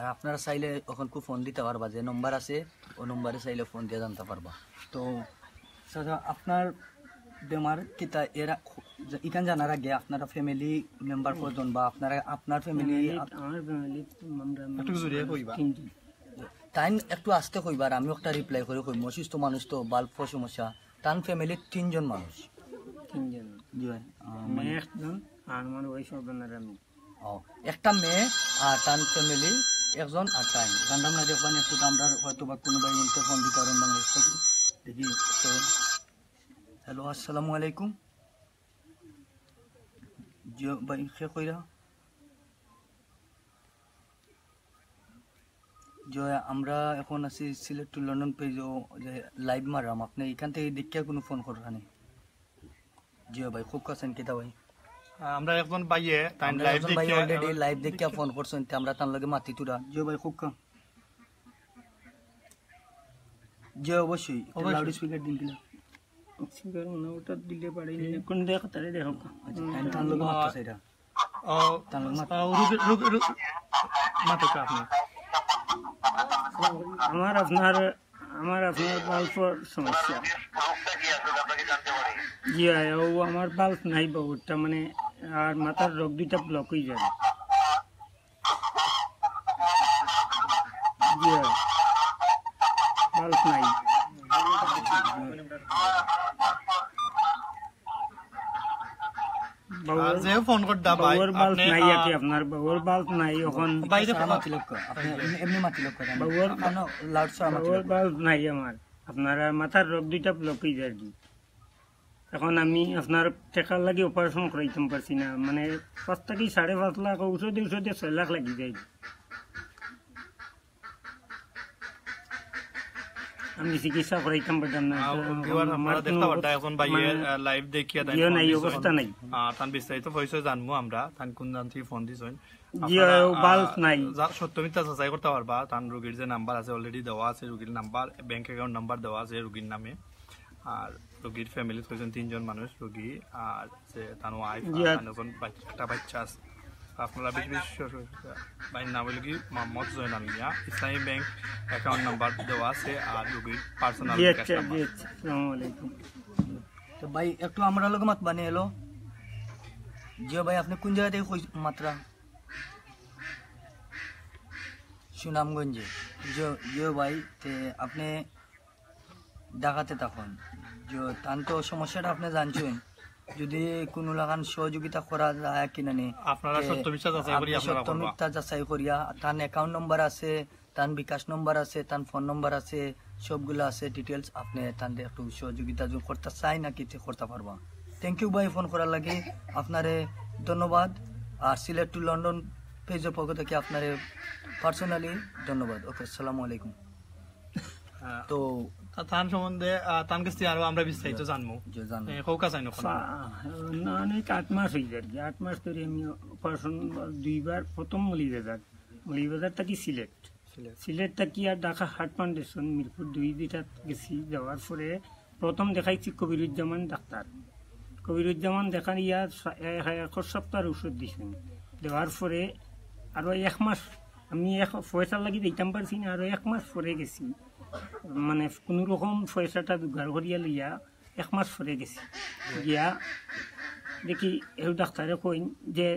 আর আপনারা চাইলে এখন খুব ফোন দিতে পারবা, যে নম্বর আছে ও নম্বরে চাইলে ফোন দিয়ে জানতে পারবা। তো আপনার বেমার কিতা এরা এখান জানার আগে আপনারা ফ্যামিলি মেম্বার কজন, বা আপনারা আপনার ফ্যামিলি তাই একটু আসতে কইবার, আমি একটা রিপ্লাই করে কইম। অসুস্থ মানুষ তো, বাল্ব সমস্যা, তার ফ্যামিলির 3 জন মানুষ। 3 জন, জি ভাই, একজন আর আমার ওই সবেনার আমি। একটা মেয়ে আর তার ফ্যামিলি 1 জন, আর তাই জানতাম না দেখবেন একটু আমরা হয়তো বা কোনো ভাই ফোন দিতে পারেন বাংলাদেশ থেকে। দেখি তো। হ্যালো, আসসালামু আলাইকুম। জি ভাই, কে কইরা? যে আমরা এখন আছি সিলেট টু লন্ডন পেজও যে লাইভ মারাম, আপনি এখান থেকে দেখে কোনো ফোন করেন? জি ভাই, খুব কাছেন কেতা ভাই, আমরা একজন ভাইয়ে তাই লাইভ ভাই দেখে অলরেডি লাইভ দেখে ফোন করছেন, আমরা তার লগে মাতি তুরা। জি ভাই, খুব কাম। জি অবশ্যই, লাউড স্পিকার দিন কিনা স্পিকার মনে ওটা দিলে পারে কোন দেখা তারে দেখো। আচ্ছা, তার লগে মাতছে এটা তার লগে মাত মাত্র আপনি আমার আপনার বাল্বর সমস্যা। জি ও আমার বাল্ব নাই বহুতটা, মানে আর মাথার রোগ 2টা ব্লক হয়ে যায়। জি বাল্ব নাই। যে ফোন করদা ভাই বাল্ব নাই কি আপনার বাবুর বাল্ব নাই এখন বাইরে মাতি লোক আপনি এমনি মাতি লোক বাবুর কেন লাউড সাউন্ড মাতি লোক বাল্ব নাই আমার। আপনার মাথার রোগ 2টা ব্লক হয়ে যায়। এখন আমি আপনার টেকার লাগি অপারেশন করাইতাম পারছি না, মানে 5 থেকে 5.5 লাখ ঔষধে 6 লাখ লাগি যায়। আমি চিকিৎসা করাইতাম পারতাম না। এখন ভাইয়ে লাইভ দেখিয়া নাই অবস্থা নাই। তান বিস্তারিত পয়সা জানবো আমরা, তান কোন জান থেকে ফোন দিছেন, বাল্ব নাই সত্য মিথ্যা যাচাই করতে পারবা। তান রোগীর যে নাম্বার আছে অলরেডি দেওয়া আছে, রোগীর নাম্বার, ব্যাংক অ্যাকাউন্ট নাম্বার দেওয়া আছে রোগীর নামে। আর রোগীর ফ্যামিলি 3 জন মানুষ রোগী, আর যে তার ওয়াইফ একটা বাচ্চা আছে। আপনারা ভাইয়ের নাম হলো কি মোহাম্মদ জয়নাল মিয়া, ইসলামী ব্যাংক অ্যাকাউন্ট নাম্বার দেওয়া আছে, আর রোগীর পার্সোনাল তো ভাই একটু আমরা লোক মাত বানিয়ে এলো। জিও ভাই, আপনি কোন জায়গা থেকে মাত্রা? সুনামগঞ্জে। জিও ভাই, তে আপনি ঢাকাতে তখন তান তো সমস্যাটা আপনি জানছেন, যদি কোনো লাগান সহযোগিতা করা যায় কিনা নি, আপনারা সত্য মিথ্যা যাচাই করিয়া তার অ্যাকাউন্ট নম্বর আছে, তার বিকাশ নম্বর আছে, তার ফোন নম্বর আছে, সবগুলো আছে ডিটেলস। আপনি তার একটু সহযোগিতা করতে চাই না কি করতে পারবা। থ্যাংক ইউ ভাই ফোন করার লাগে, আপনারে ধন্যবাদ। আর সিলেট টু লন্ডন পেজের পক্ষ থেকে আপনারে পার্সোনালি ধন্যবাদ। ওকে, আসসালামু আলাইকুম। তো তার সম্বন্ধে তার কাছ থেকে আরো আমরা বিস্তারিত জানবো। অনেক 8 মাস হয়ে যায়। 8 মাস ধরে আমি অপারেশন 2বার, প্রথম মলিবাজার থাকি সিলেট থাকি আর ঢাকা হার্ট ফাউন্ডেশন মিরপুর 2 গেছি। যাওয়ার পরে প্রথম দেখাইছি কবিরুজ্জামান ডাক্তার। কবিরুজ্জামান দেখান ইয়ার 1 সপ্তাহের ওষুধ দিয়েছেন। দেওয়ার পরে আরো 1 মাস আমি পয়সা লাগি দিতাম পারছি না, আরো 1 মাস পরে গেছি, মানে কোন রকম পয়সাটা জোগাড় করিয়া লইয়া 1 মাস পরে গেছি। গিয়া দেখি এই ডাক্তারে কইন যে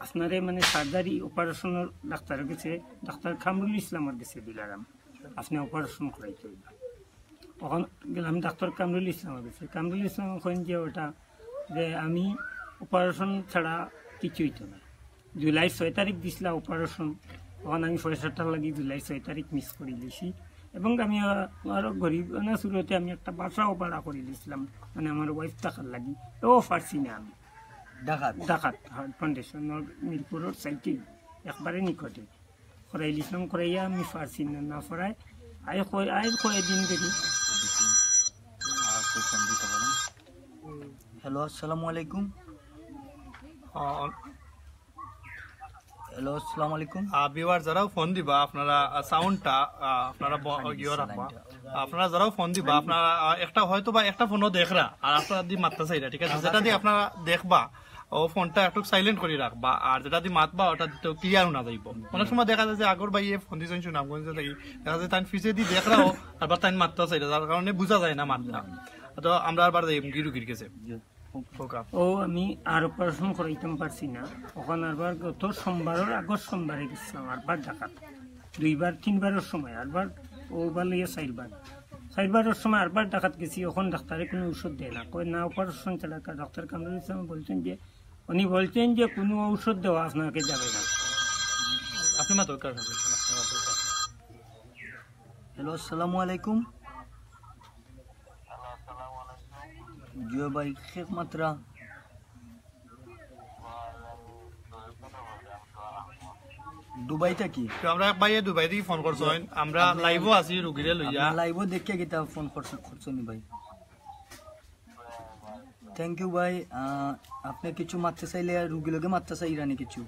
আপনারে মানে সার্জারি অপারেশনের ডাক্তার গেছে, ডাক্তার কামরুল ইসলামের গেছে দিলাম, আপনি অপারেশন করাইতে হইবা। তখন গেলাম ডাক্তার কামরুল ইসলামের গেছে। কামরুল ইসলাম কইন যে ওটা যে আমি অপারেশন ছাড়া কিছু হইতো না। জুলাই 6 তারিখ দিছিলা অপারেশন, তখন আমি পয়সাটা লাগি জুলাই 6 তারিখ মিস করে দিয়েছি। এবং আমি আরো গরিব না শুরুতে আমি একটা বাসাও ভাড়া করে দিয়েছিলাম, মানে আমার ওয়াইফ টাকার লাগি। ও পারছি না আমি ঢাকাত হার্ট ফাউন্ডেশন মিরপুরের সাইটে একবারে নিকটে করাই দিয়েছিলাম। করাইয়া আমি পারছি না পড়ায় আয় কয়ে দিন দেখি। হ্যালো, আসসালামু আলাইকুম। হ্যালো, আসসালামু আলাইকুম। ভিউয়ার যারাও ফোন দিবা আপনারা সাউন্ডটা আপনারা ইয়ে রাখবা। আপনারা যারাও ফোন দিবা আপনারা একটা হয়তো বা একটা ফোনও দেখরা আর আপনারা দি মাত্রা চাইরা, ঠিক আছে? যেটা দিয়ে আপনারা দেখবা ও ফোনটা একটু সাইলেন্ট করে রাখবা আর যেটা দিয়ে মাতবা ওটা দিতে ক্লিয়ার না যাইব অনেক সময় দেখা যায় যে আগর ভাই ফোন দিয়েছেন সুনামগঞ্জে থাকি দেখা যায় তাই ফিসে দিয়ে দেখরাও আবার তাই মারতে চাইলে যার কারণে বোঝা যায় না মাতটা তো আমরা আবার রুগীর কাছে ও আমি আর অপারেশন করাইতাম পারছি না ওখানে আরবার গত সোমবারের আগর সোমবারে গেছিলাম আরবার ডাকাত 2বার 3বারের সময় আরবার ওবার লিয়ে 4বারের সময় আরবার ডাকাত গেছি ওখানে ডাক্তারে কোনো ঔষধ দেয় না কয় না অপারেশন ছাড়া ডাক্তার কামরুল ইসলাম বলছেন যে উনি বলছেন যে কোনো ঔষধ দেওয়া আপনাকে যাবে না আপনি মাত্র হ্যালো আসসালামু আলাইকুম জিও ভাই শেখ মাত্রা দুবাই থাকি আমরা ভাই দুবাই থেকে ফোন করছো আমরা লাইভও আছি রুগীরে লইয়া লাইভও দেখে গিয়ে ফোন করছেন ভাই থ্যাংক ইউ ভাই আপনি কিছু মারতে চাইলে রুগী লোকে মারতে চাই ইরানি কিছু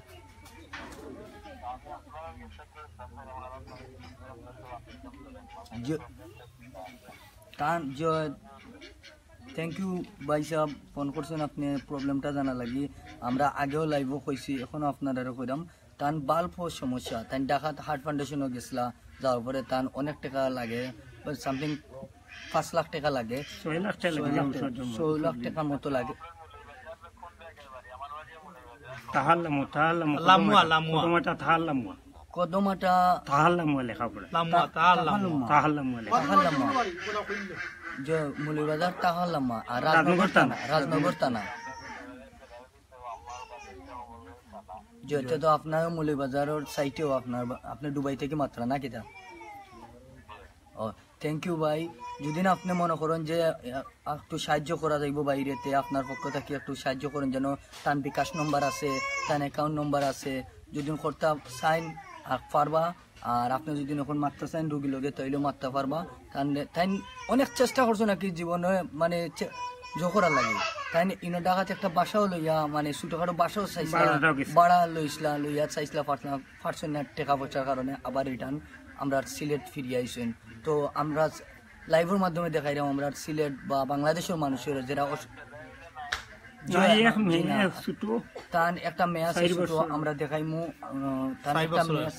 থ্যাংক ইউ ভাই সাহেব ফোন করছেন আপনি প্রবলেমটা জানা লাগি আমরা আগেও লাইভও কইছি এখনো আপনারা কইরাম তান বাল্ব সমস্যা তাই ডাকাত হার্ট ফাউন্ডেশনও গেছিলা যাওয়ার পরে তান অনেক টাকা লাগে সামথিং 5 লাখ টাকা লাগে 6 লাখ টাকা 6 লাখ টাকার মতো লাগে তাহাল্লামুয়া লেখাপড়া যে মৌলভীবাজার তাহাল্লামা আর রাজনগর থানা যেহেতু তো আপনার মৌলভীবাজারের সাইটেও আপনি দুবাই থেকে মাত্রা না কিতা ও থ্যাংক ইউ ভাই যদি না আপনি মনে করেন যে একটু সাহায্য করা যাইব বাইরেতে আপনার পক্ষ থেকে একটু সাহায্য করেন যেন তার বিকাশ নম্বর আছে তার অ্যাকাউন্ট নম্বর আছে যদি করতে সাইন পারবা আর আপনি যদি এখন মারতে চান রুগী লোকে তৈলেও মারতে পারবা তাই অনেক চেষ্টা করছো নাকি জীবনে মানে জোকরা লাগে তাই ইনো ডাকাতে একটা বাসাও লইয়া মানে ছোটখাটো বাসাও চাইছিলা বাড়া লইয়া চাইছিলা পারছেন না টাকা পয়সার কারণে আবার রিটার্ন আমরা সিলেট ফিরিয়ে আইসেন তো আমরা লাইভের মাধ্যমে দেখাইলাম আমরা সিলেট বা বাংলাদেশের মানুষের যারা একটা মেয়ে আছে আমরা দেখাইমু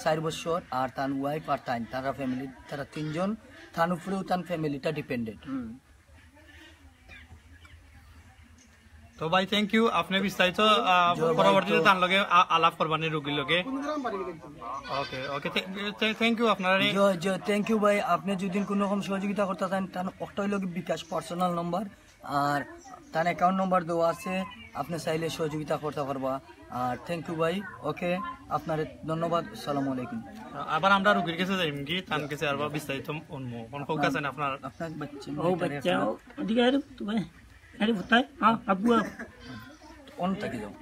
4 বছর আর তার ওয়াইফ আর তারা ফ্যামিলি তারা 3 জন তার উপরেও তার ফ্যামিলিটা ডিপেন্ডেন্ট তো ভাই থ্যাংক ইউ আপনি বিস্তারিত পরবর্তীতে তার লগে আলাপ করবানি রোগীর লগে ওকে ওকে থ্যাংক ইউ আপনারা থ্যাংক ইউ ভাই আপনি যদি কোনো রকম সহযোগিতা করতে চান তার একটা হইল বিকাশ পার্সোনাল নম্বর আর তার অ্যাকাউন্ট নম্বর দেওয়া আছে আপনি চাইলে সহযোগিতা করতে পারবা আর থ্যাংক ইউ ভাই ওকে আপনার ধন্যবাদ আসসালামু আলাইকুম আবার আমরা রোগীর কাছে যাইম কি তার কাছে আর বিস্তারিত অন্য কোন ফোক আছে আপনার আপনার বাচ্চা ওদিকে আরে তুমি আরে ভুতাই আব্বু অন থাকি যাও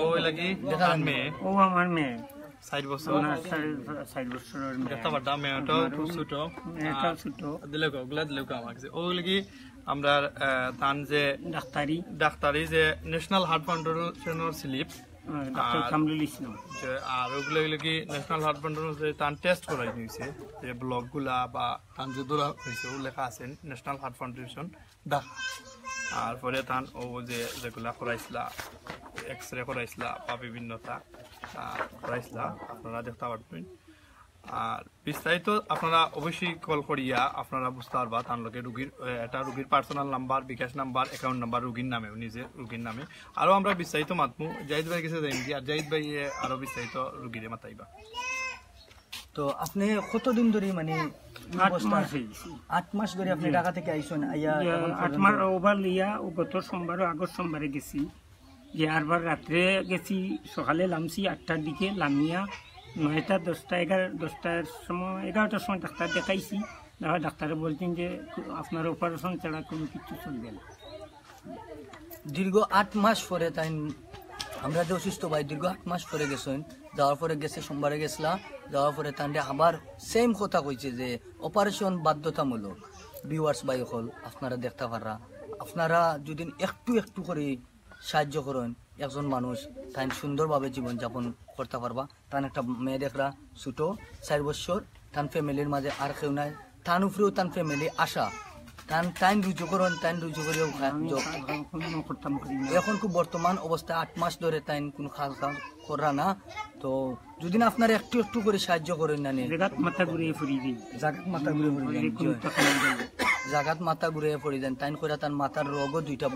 ও লাগি দেখান মেয়ে ও আমার মেয়ে 4 বছর না 4 বছরের মেয়ে দেখতে পারতাম মেয়েটা খুব ছোট দিলে ওগুলা দিলে আমাকে ও লাগি আমরা তান যে ডাক্তারি যে ন্যাশনাল হার্ট ফাউন্ডেশনের স্লিপ ডাক্তার কামরুল ইসলাম যে আর ওগুলো লাগি ন্যাশনাল হার্ট ফাউন্ডেশন যে তান টেস্ট করাই নিয়েছে যে ব্লক গুলা বা তান যে দৌড়া হয়েছে ও লেখা আছে ন্যাশনাল হার্ট ফাউন্ডেশন আর পরে তান ও যে যেগুলা করাইছিলা এক্সরে করাইছিলা বা বিভিন্নতা করাইছিলা আপনারা দেখতে পারবেন আর বিস্তারিত আপনারা অবশ্যই কল করিয়া আপনারা বুঝতে পারবা তার লগে রুগীর এটা রুগীর পার্সোনাল নাম্বার বিকাশ নাম্বার অ্যাকাউন্ট নাম্বার রুগীর নামে নিজে রুগীর নামে আরো আমরা বিস্তারিত মাতমু জাহিদ ভাই কাছে যাইম আর জাহিদ ভাই আরো বিস্তারিত রুগীরে মাতাইবা তো আপনি কতদিন ধরে মানে 8 মাস ধরে আপনি ঢাকা থেকে আইছেন আইয়া 8 মাস ওভার লিয়া ও গত সোমবার আগস্ট সোমবারে গেছি যে আরবার রাত্রে গেছি সকালে লামছি 8টার দিকে লামিয়া 9টা 10টা 10টার সময় 11টার সময় ডাক্তার দেখাইছি ডাক্তারে বলছেন যে আপনার অপারেশন ছাড়া কোনো কিছু চলবে না দীর্ঘ 8 মাস পরে তাই আমরা যে অসুস্থ ভাই দীর্ঘ 8 মাস পরে গেছেন যাওয়ার পরে গেছে সোমবারে গেছিলা যাওয়ার পরে তান্ডে আবার সেম কথা কইছে যে অপারেশন বাধ্যতামূলক ভিউয়ার্স ভাই হল আপনারা দেখতে পাররা আপনারা যদি একটু করে সাহায্য করেন একজন মানুষ তাই সুন্দরভাবে জীবনযাপন করতে পারবা তার একটা মেয়ে দেখরা ছোট 4 বছর তার ফ্যামিলির মাঝে আর কেউ নাই তার উপরেও তার ফ্যামিলি আশা টাইম রুজু করুন, টাইম রুজু করেও করতাম করি না। এখন খুব বর্তমান অবস্থায় 8 মাস ধরে তাই কোনো কাজ করা না। তো যদি না আপনারা একটু একটু করে সাহায্য করেন না নিয়ে জায়গাত মাথা ঘুরিয়ে ফুরিয়ে দিই, জাগাত মাথা ঘুরে পড়ে ওই যান, কোনো টাকা নাই দেয়। জাগাত মাথা ঘুরে পড়ে যান, তাই করে তার মাথার রোগও 2টা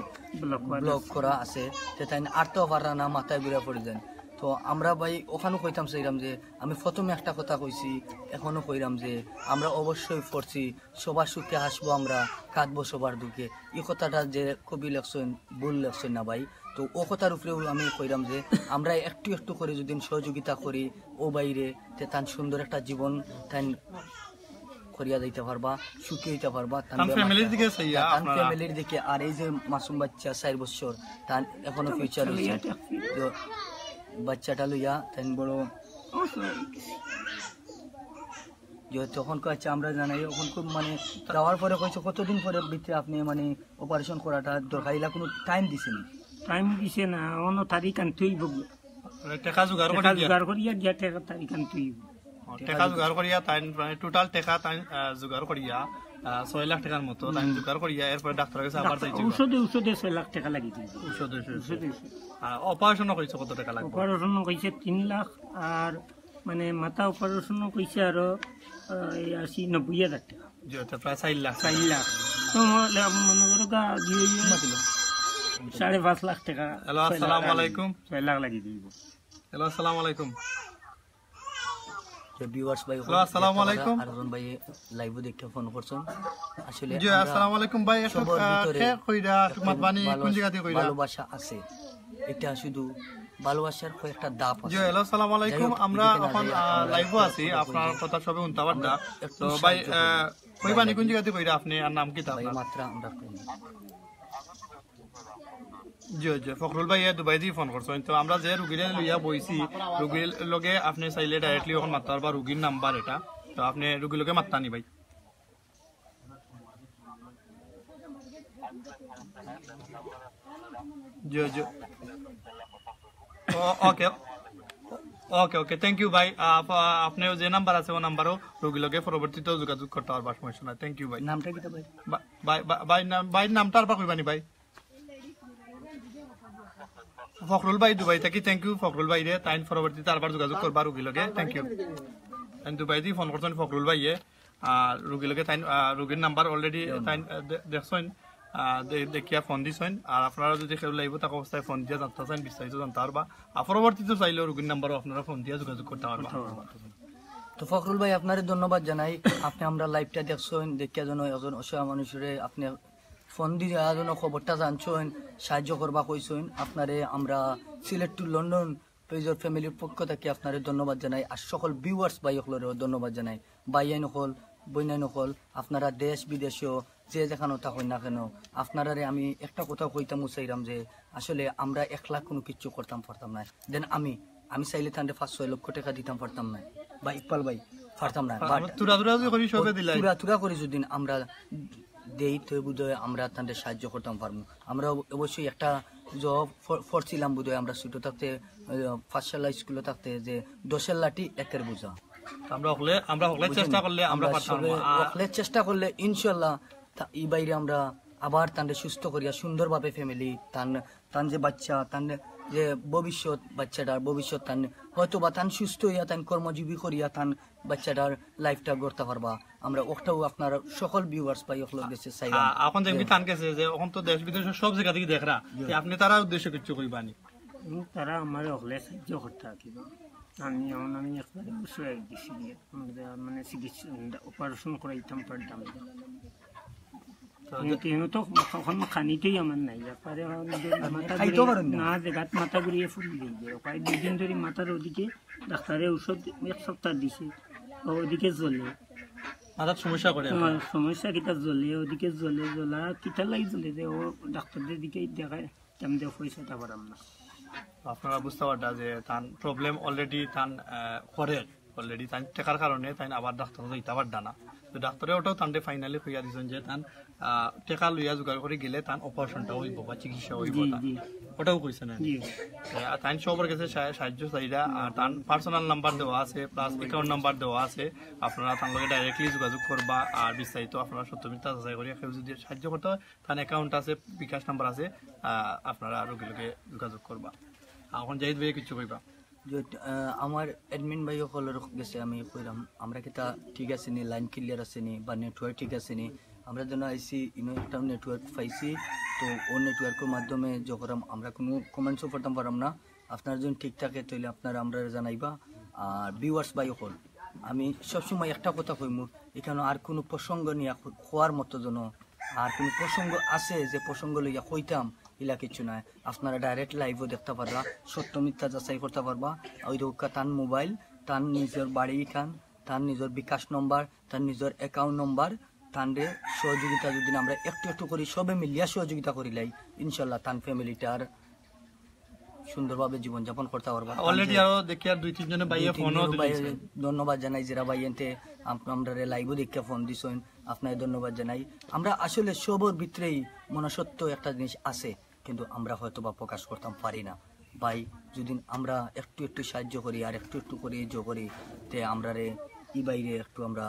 ব্লক করা আছে, তে তাই আরতেও পারা না, মাথায় ঘুরে পড়ে যান। তো আমরা ভাই ওখানেও কইতাম চাইলাম যে আমি প্রথমে একটা কথা কইছি, এখনো কইরাম যে আমরা অবশ্যই পড়ছি সবার সুখে হাসবো, আমরা কাঁদবো সবার দুঃখে। এই কথাটা যে কবি লেখছেন ভুল লেখছেন না ভাই। তো ও কথার উপরেও আমি কইরাম যে আমরা একটু একটু করে যদি সহযোগিতা করি ও বাইরে, তে তার সুন্দর একটা জীবন তাই করিয়া দিতে পারবা, সুখী হইতে পারবা তার ফ্যামিলির দিকে চাইয়া তার আপনারা ফ্যামিলির দিকে। আর এই যে মাসুম বাচ্চা 4 বছর, তার এখনো ফিউচার হয়েছে, তো বাচ্চাটা লইয়া তাই বড় যে তখন কয়েছে আমরা জানাই ওখান খুব মানে যাওয়ার পরে কয়েছে কতদিন পরে ভিতরে আপনি মানে অপারেশন করাটা দরকার, এগুলা কোনো টাইম দিছেনি? টাইম দিছে না, অন্য তারিখ আনতেই বলবো, টাকা জোগাড় টাকা করিয়া জোগাড় করিয়া গিয়া টাকা তারিখ আনতেই টাকা জোগাড় করিয়া তাই টোটাল টাকা তাই জোগাড় করিয়া 6 লাখ টাকার মতো তাই জোগাড় করিয়া এরপরে ডাক্তারের কাছে আবার যাইছে। ঔষধে 6 লাখ টাকা লাগি দিল। ঔষধে অপারেশন কইছে কত টাকা লাগবে? অপারেশন কইছে 3 লাখ, আর মানে মাথা অপারেশন কইছে আরো 80-90,000 টাকা, যেটা প্রায় 4 লাখ। 4 লাখ। তো মনে করো গা দিয়ে 5.5 লাখ টাকা। হ্যালো, আসসালামু আলাইকুম। 6 লাখ লাগি দিব। হ্যালো, আসসালামু আলাইকুম। যে ভিউয়ার্স ভাই, হ্যালো, আসসালামু আলাইকুম। আরেকজন ভাই লাইভে দেখে ফোন করছেন। আসলে জি, আসসালামু আলাইকুম ভাই। একটু কে কইরা তোমার বানি কোন জায়গা থেকে কইরা? ভালোবাসা আছে, এটা শুধু ভালোবাসার কয়েকটা ধাপ জি, আছে। হ্যালো, আসসালামু আলাইকুম। আমরা এখন লাইভে আছি, আপনার কথা সবে শুনতে পারতা। তো ভাই কই বানি কোন জায়গা থেকে কইরা আপনি, আর নাম কি তা ভাই আপনার? মাত্র আমরা করি। জি জি, ফখরুল ভাই দুবাই দিয়ে ফোন করছেন। তো আমরা যে রুগীরে লইয়া বইছি, রুগীর লগে আপনি চাইলে ডাইরেক্টলি এখন মারতে পারবা, রুগীর নাম্বার এটা। তো আপনি রুগীর লগে মারতা নি ভাই? জি জি, ওকে ওকে ওকে, থ্যাংক ইউ ভাই। আপনিও যে নাম্বার আছে ও নাম্বারও রুগীর লগে পরবর্তীতেও যোগাযোগ করতে পারবা, সমস্যা নাই। থ্যাংক ইউ ভাই। নামটা কি তো ভাই? ভাই নামটা আর বা কইবানি ভাই? ফখরুল ভাই দুবাই থাকি। থ্যাংক ইউ ফখরুল ভাই রে, তাই পরবর্তীতে আরবার যোগাযোগ করবা রুগীর লগে। Thank you. দুবাই দিয়ে ফোন করছেন ফখরুল ভাইয়ে, আর রুগীর লগে তাই রুগীর নাম্বার অলরেডি তাই দেখছেন, দেখিয়া ফোন দিছেন। আর আপনারা যদি কেউ লাগবে তাকে অবস্থায় ফোন দিয়ে জানতে চান, বিস্তারিত জানতে পারবা। আর পরবর্তীতে চাইলেও রুগীর নাম্বারও আপনারা ফোন দিয়ে যোগাযোগ করতে পারবা। তো ফখরুল ভাই আপনার ধন্যবাদ জানাই, আপনি আমরা লাইভটা দেখছেন, দেখিয়া যেন একজন অসহায় মানুষের আপনি ফোন দিয়ে যেন খবরটা জানছেন, সাহায্য করবা কইছেন। আপনারে আমরা সিলেট টু লন্ডন পেজর ফ্যামিলির পক্ষ থেকে আপনারে ধন্যবাদ জানাই। আর সকল ভিউয়ার্স ভাই সকলেরও ধন্যবাদ জানাই। ভাইয়াই নকল বইনাই নকল আপনারা দেশ বিদেশেও যে যেখানে থাকেন না কেন, আপনারা আমি একটা কথা কইতাম চাইলাম যে আসলে আমরা 1 লাখ কোনো কিছু করতাম পারতাম না। দেন আমি চাইলে তাহলে 5-6 লক্ষ টাকা দিতাম পারতাম না, বা ইকবাল ভাই পারতাম না। তুরা করি যদি আমরা দেই তো বোধহয় আমরা তাদের সাহায্য করতাম পারবো। আমরা অবশ্যই একটা জব পড়ছিলাম বোধহয় আমরা ছোট থাকতে, পাঠশালা স্কুলে থাকতে, যে 10-এর লাঠি 1-এর বোঝা। আমরা হলে চেষ্টা করলে আমরা পারতাম। চেষ্টা করলে ইনশাল্লাহ এই বাইরে আমরা আবার তাদের সুস্থ করিয়া সুন্দরভাবে ফ্যামিলি তান যে বাচ্চা তান যে ভবিষ্যৎ বাচ্চাটার ভবিষ্যৎ তান হয়তো বা তান সুস্থ হইয়া তান কর্মজীবী করিয়া তান বাচ্চাটার লাইফটা গড়তে পারবা। আমরা ওটাও আপনার সকল ভিউয়ার্স পাই ওগুলো দেশে চাই। এখন যেমনি টান গেছে যে এখন তো দেশ বিদেশের সব জায়গা থেকে দেখরা, আপনি তারা উদ্দেশ্য কিছু কইবানি? তারা আমার হলে সাহায্য করতে থাকিব। আমি একবারে বসে দিছি, মানে চিকিৎসা অপারেশন করাইতাম পারতাম তো কখন খানিতেই আমার নাই, ব্যাপারে না জায়গাত মাথা ঘুরিয়ে ফুল দিয়ে যায়। প্রায় 2 দিন ধরে মাথার ওদিকে ডাক্তারে ঔষধ 1 সপ্তাহ দিছে, ওদিকে জ্বলে মাথার সমস্যা করে, সমস্যা কিতা জ্বলে, ওদিকে জ্বলা কিতা লাগি জ্বলে যে ও ডাক্তারদের দিকে দেখায় কেমন পয়সাটা পারাম না। আপনারা বুঝতে পারটা যে তান প্রবলেম অলরেডি তান করে অলরেডি তাই টেকার কারণে তাই আবার ডাক্তার যাইতে পারডা না তো ডাক্তারে ওটাও তান্ডে ফাইনালি কইয়া দিছেন যে তান টেকা লইয়া জোগাড় করে গেলে তান অপারেশনটা হইব বা চিকিৎসা হইব জি না জি ওটাও কইছে না জি তাই সবার কাছে সাহায্য চাইরা আর তার পার্সোনাল নাম্বার দেওয়া আছে প্লাস অ্যাকাউন্ট নাম্বার দেওয়া আছে আপনারা তার লগে ডাইরেক্টলি যোগাযোগ করবা আর বিস্তারিত আপনারা সত্য মিথ্যা যাচাই করে কেউ যদি সাহায্য করতে হয় তার অ্যাকাউন্ট আছে বিকাশ নাম্বার আছে আপনারা রোগীর লগে যোগাযোগ করবা এখন জাহিদ ভাই কিছু কইবা যে আমার অ্যাডমিন ভাই সকলের গেছে আমি কইলাম আমরা কিতা ঠিক আছে নি লাইন ক্লিয়ার আছে নি বা নেটওয়ার্ক ঠিক আছে নি আমরা যেন আইসি ইনো একটা নেটওয়ার্ক পাইছি তো ও নেটওয়ার্কের মাধ্যমে যখন আমরা কোনো কমেন্টসও করতাম পারলাম না আপনার যদি ঠিক থাকে তাহলে আপনারা আমরা জানাইবা আর ভিউয়ার্স ভাই সকল আমি সবসময় একটা কথা কইমু এখানে আর কোনো প্রসঙ্গ নিয়ে খোয়ার মতো যেন আর কোনো প্রসঙ্গ আছে যে প্রসঙ্গ লইয়া কইতাম ইলা কিছু নাই আপনারা ডাইরেক্ট লাইভও দেখতে পারবা সত্য মিথ্যা যাচাই করতে পারবা ওই দোকা তার মোবাইল তার নিজের বাড়ি খান তার নিজের বিকাশ নম্বর তার নিজের অ্যাকাউন্ট নম্বর তানরে সহযোগিতা যদি আমরা একটু একটু করি সবে মিলিয়া সহযোগিতা করিলাই ইনশাল্লাহ তান ফ্যামিলিটার সুন্দরভাবে জীবনযাপন করতে পারবা অলরেডি আরো দেখি আর 2-3 জনে ভাইয়া ফোনও দিয়েছে ধন্যবাদ জানাই যারা ভাইয়েতে আমরা লাইভও দেখে ফোন দিছেন আপনাকে ধন্যবাদ জানাই আমরা আসলে সবর ভিতরেই মনসত্ব একটা জিনিস আছে কিন্তু আমরা হয়তো বা প্রকাশ করতাম পারি না ভাই যদি আমরা একটু একটু সাহায্য করি আর একটু একটু করে জো করি তে আমরা রে ই বাইরে একটু আমরা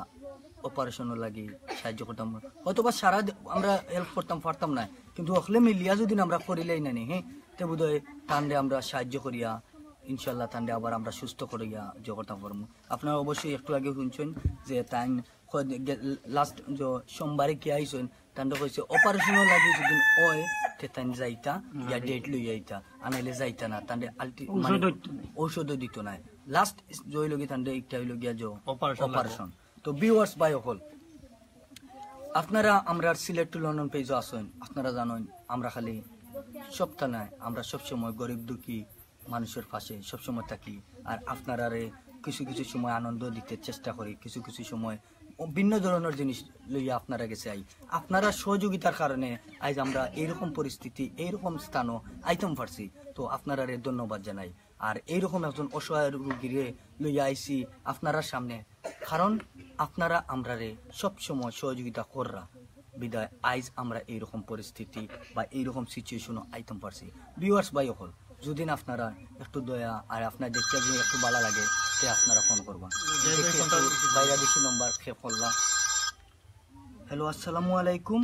অপারেশনও লাগি সাহায্য করতাম হয়তো বা সারা আমরা হেল্প করতাম পারতাম না কিন্তু ওখলে মিলিয়া যদি আমরা করিলেই না নি হ্যাঁ তে বোধ হয় তান্ডে আমরা সাহায্য করিয়া ইনশাল্লাহ তান্ডে আবার আমরা সুস্থ করিয়া জো করতাম পারবো আপনারা অবশ্যই একটু আগে শুনছেন যে তাই লাস্ট সোমবারে কি আইসেন তান্ডে কইছে অপারেশনও লাগে যদি ওই তে তাই যাইতা ইয়া ডেট লই যাইতা আনাইলে যাইতা না তান্ডে ঔষধও দিত না লাস্ট জয় লগি তান্ডে একটা হইল গিয়া জো অপারেশন তো ভিউয়ার্স ভাই সকল আপনারা আমরা সিলেট টু লন্ডন পেজও আসেন আপনারা জানেন আমরা খালি সপ্তাহ নয় আমরা সবসময় গরিব দুঃখী মানুষের পাশে সবসময় থাকি আর আপনারা কিছু কিছু সময় আনন্দ দিতে চেষ্টা করি কিছু কিছু সময় ভিন্ন ধরনের জিনিস লইয়া আপনারা গেছে আই আপনারা সহযোগিতার কারণে আজ আমরা এইরকম পরিস্থিতি এইরকম স্থানও আইতেম পারছি তো আপনারা ধন্যবাদ জানাই আর এইরকম একজন অসহায় রোগীরে লইয়া আইছি আপনারা সামনে কারণ আপনারা আমরা সবসময় সহযোগিতা কররা বিদায় আইজ আমরা এইরকম পরিস্থিতি বা এইরকম সিচুয়েশনও আইতেম পারছি ভিউয়ার্স ভাই সকল যদি আপনারা একটু দয়া আর আপনার দেখতে যদি একটু ভালো লাগে তে আপনারা ফোন করবা বাইরে বেশি নম্বর খেয়ে করলাম হ্যালো আসসালামু আলাইকুম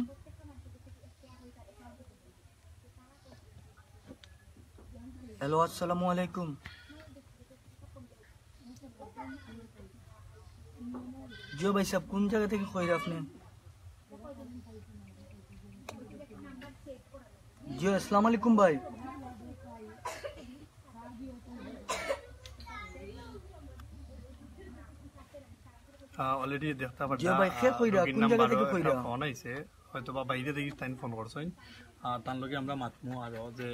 হ্যালো আসসালামু আলাইকুম জিও ভাই সাহেব কোন জায়গা থেকে কইরা আপনি জিও আসসালামু আলাইকুম ভাই অলরেডি দেখতে জি ভাই কে কইরা কোন জায়গা থেকে কইরা ফোন আইছে হয়তো বা বাইরে থেকে টাইম ফোন করছেন আর তার লগে আমরা মাতমু আর যে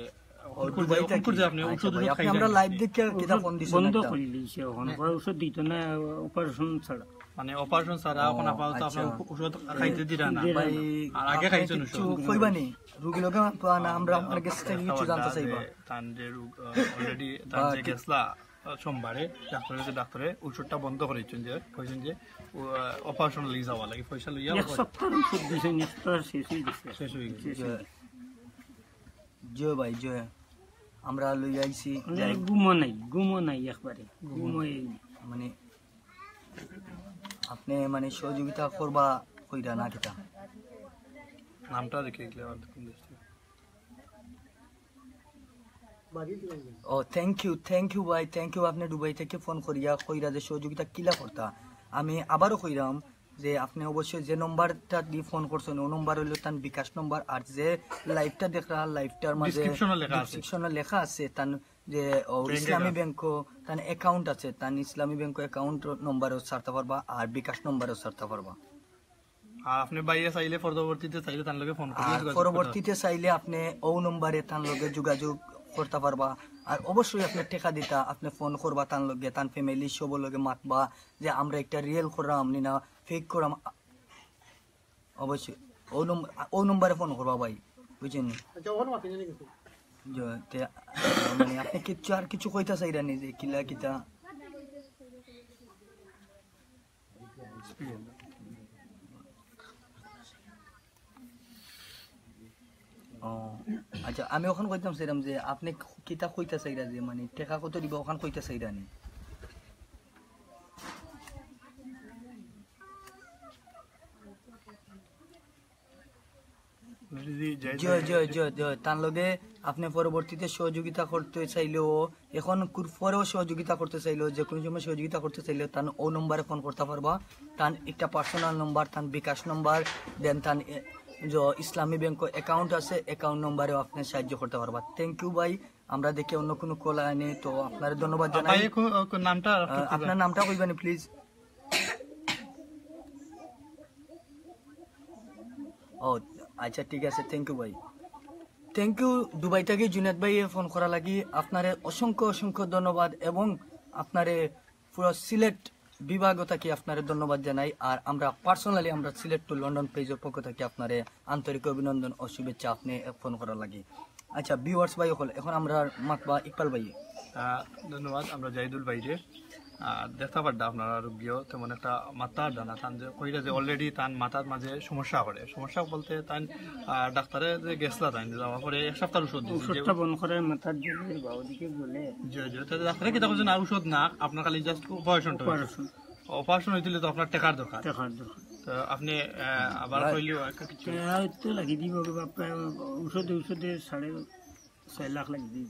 আমরা লাইভ দেখে কিটা ফোন দিছি বন্ধ করে দিয়েছে এখন ওষুধ দিত না অপারেশন ছাড়া মানে অপারেশন ছাড়া এখন আপাতত আপনার ওষুধ খাইতে দিরা না ভাই আর আগে খাইছেন কিছু কইবানি রোগী লগে না আমরা আপনার কাছ থেকে কিছু জানতে চাইবা তান যে অলরেডি তান যে গেছলা সোমবারে ডাক্তারে ওষুধটা বন্ধ করে দিচ্ছেন যে কইছেন যে অপারেশন লই যাওয়া লাগে পয়সা লইয়া এক সপ্তাহ ওষুধ দিছেন শেষ হয়ে গেছে জয় ভাই জয় আমরা লই আইছি ঘুমো নাই একবারে ঘুমোই মানে আপনি মানে সহযোগিতা করবা কইরা না কিটা নামটা দেখে গেলে আর কোন দেশ ও থ্যাংক ইউ ভাই থ্যাংক ইউ আপনি দুবাই থেকে ফোন করিয়া কইরা যে সহযোগিতা কিলা করতা আমি আবারও কইরাম যে আপনি অবশ্যই যে নম্বরটা দিয়ে ফোন করছেন ও নম্বর হইল তার বিকাশ নম্বর আর যে লাইভটা দেখরা লাইভটার মাঝে ডেসক্রিপশনে লেখা আছে তার যে ইসলামী ব্যাংক তার অ্যাকাউন্ট আছে তার ইসলামী ব্যাংক অ্যাকাউন্ট নম্বরও ছাড়তে পারবা আর বিকাশ নম্বরও ছাড়তে পারবা আর আপনি বাইরে চাইলে পরবর্তীতে চাইলে তার লগে ফোন করতে পরবর্তীতে চাইলে আপনি ও নম্বরে তার লগে যোগাযোগ করতে পারবা আর অবশ্যই আপনি টাকা দিতা আপনি ফোন করবা তার লগে তার ফ্যামিলি সব লগে মাতবা যে আমরা একটা রিয়েল করাম না ফেক করাম অবশ্যই ও নম্বরে ফোন করবা ভাই বুঝছেন মানে আপনি কিছু আর কিছু কইতা চাইরা নি যে কিলা কিতা এক্সপিরিয়েন্স। আচ্ছা আমি ওখান কইতাম সেরাম যে আপনি কিতা কইতা চাইরা যে মানে টাকা কত দিব ওখান কইতা চাইরা নি জয় জয় জয় জয় তার লগে আপনি পরবর্তীতে সহযোগিতা করতে চাইলেও এখন পরেও সহযোগিতা করতে চাইলেও যে কোনো সময় সহযোগিতা করতে চাইলেও তার ও নম্বরে ফোন করতে পারবা তার একটা পার্সোনাল নম্বর তার বিকাশ নম্বর দেন তার যে ইসলামী ব্যাংক অ্যাকাউন্ট আছে অ্যাকাউন্ট নম্বরেও আপনি সাহায্য করতে পারবা। থ্যাংক ইউ ভাই। আমরা দেখি অন্য কোনো কল আনে তো আপনার ধন্যবাদ জানাই। নামটা আপনার নামটা কইবেন প্লিজ। ও আচ্ছা ঠিক আছে, থ্যাংক ইউ ভাই। থ্যাংক ইউ দুবাই থেকে জুনেদ ভাই ফোন করা লাগি আপনার অসংখ্য অসংখ্য ধন্যবাদ এবং আপনার পুরো সিলেট বিভাগ থেকে আপনার ধন্যবাদ জানাই। আর আমরা পার্সোনালি আমরা সিলেট টু লন্ডন পেজের পক্ষ থেকে আপনার আন্তরিক অভিনন্দন ও শুভেচ্ছা আপনি ফোন করা লাগি। আচ্ছা ভিউয়ার্স ভাই হল এখন আমরা মাতবা ইকবাল ভাই। ধন্যবাদ। আমরা জাহিদুল ভাইরে দেখতে পারতাম আপনারা রোগীও তেমন একটা মাথার দানা তান যে কইরা যে অলরেডি তান মাথার মাঝে সমস্যা করে। সমস্যা বলতে তান ডাক্তারে যে গেছলা তাই যাওয়া পরে এক সপ্তাহ ওষুধ ওষুধটা বন্ধ করে মাথার জলের বাউদিকে বলে ডাক্তারে কি তখন আর ওষুধ না আপনার খালি জাস্ট অপারেশন হইছিল তো আপনার টাকার দরকার। তো আপনি আবার কইলেও তো লাগি দিব প্রায় ঔষধে 6.5 লাখ লাগি দিব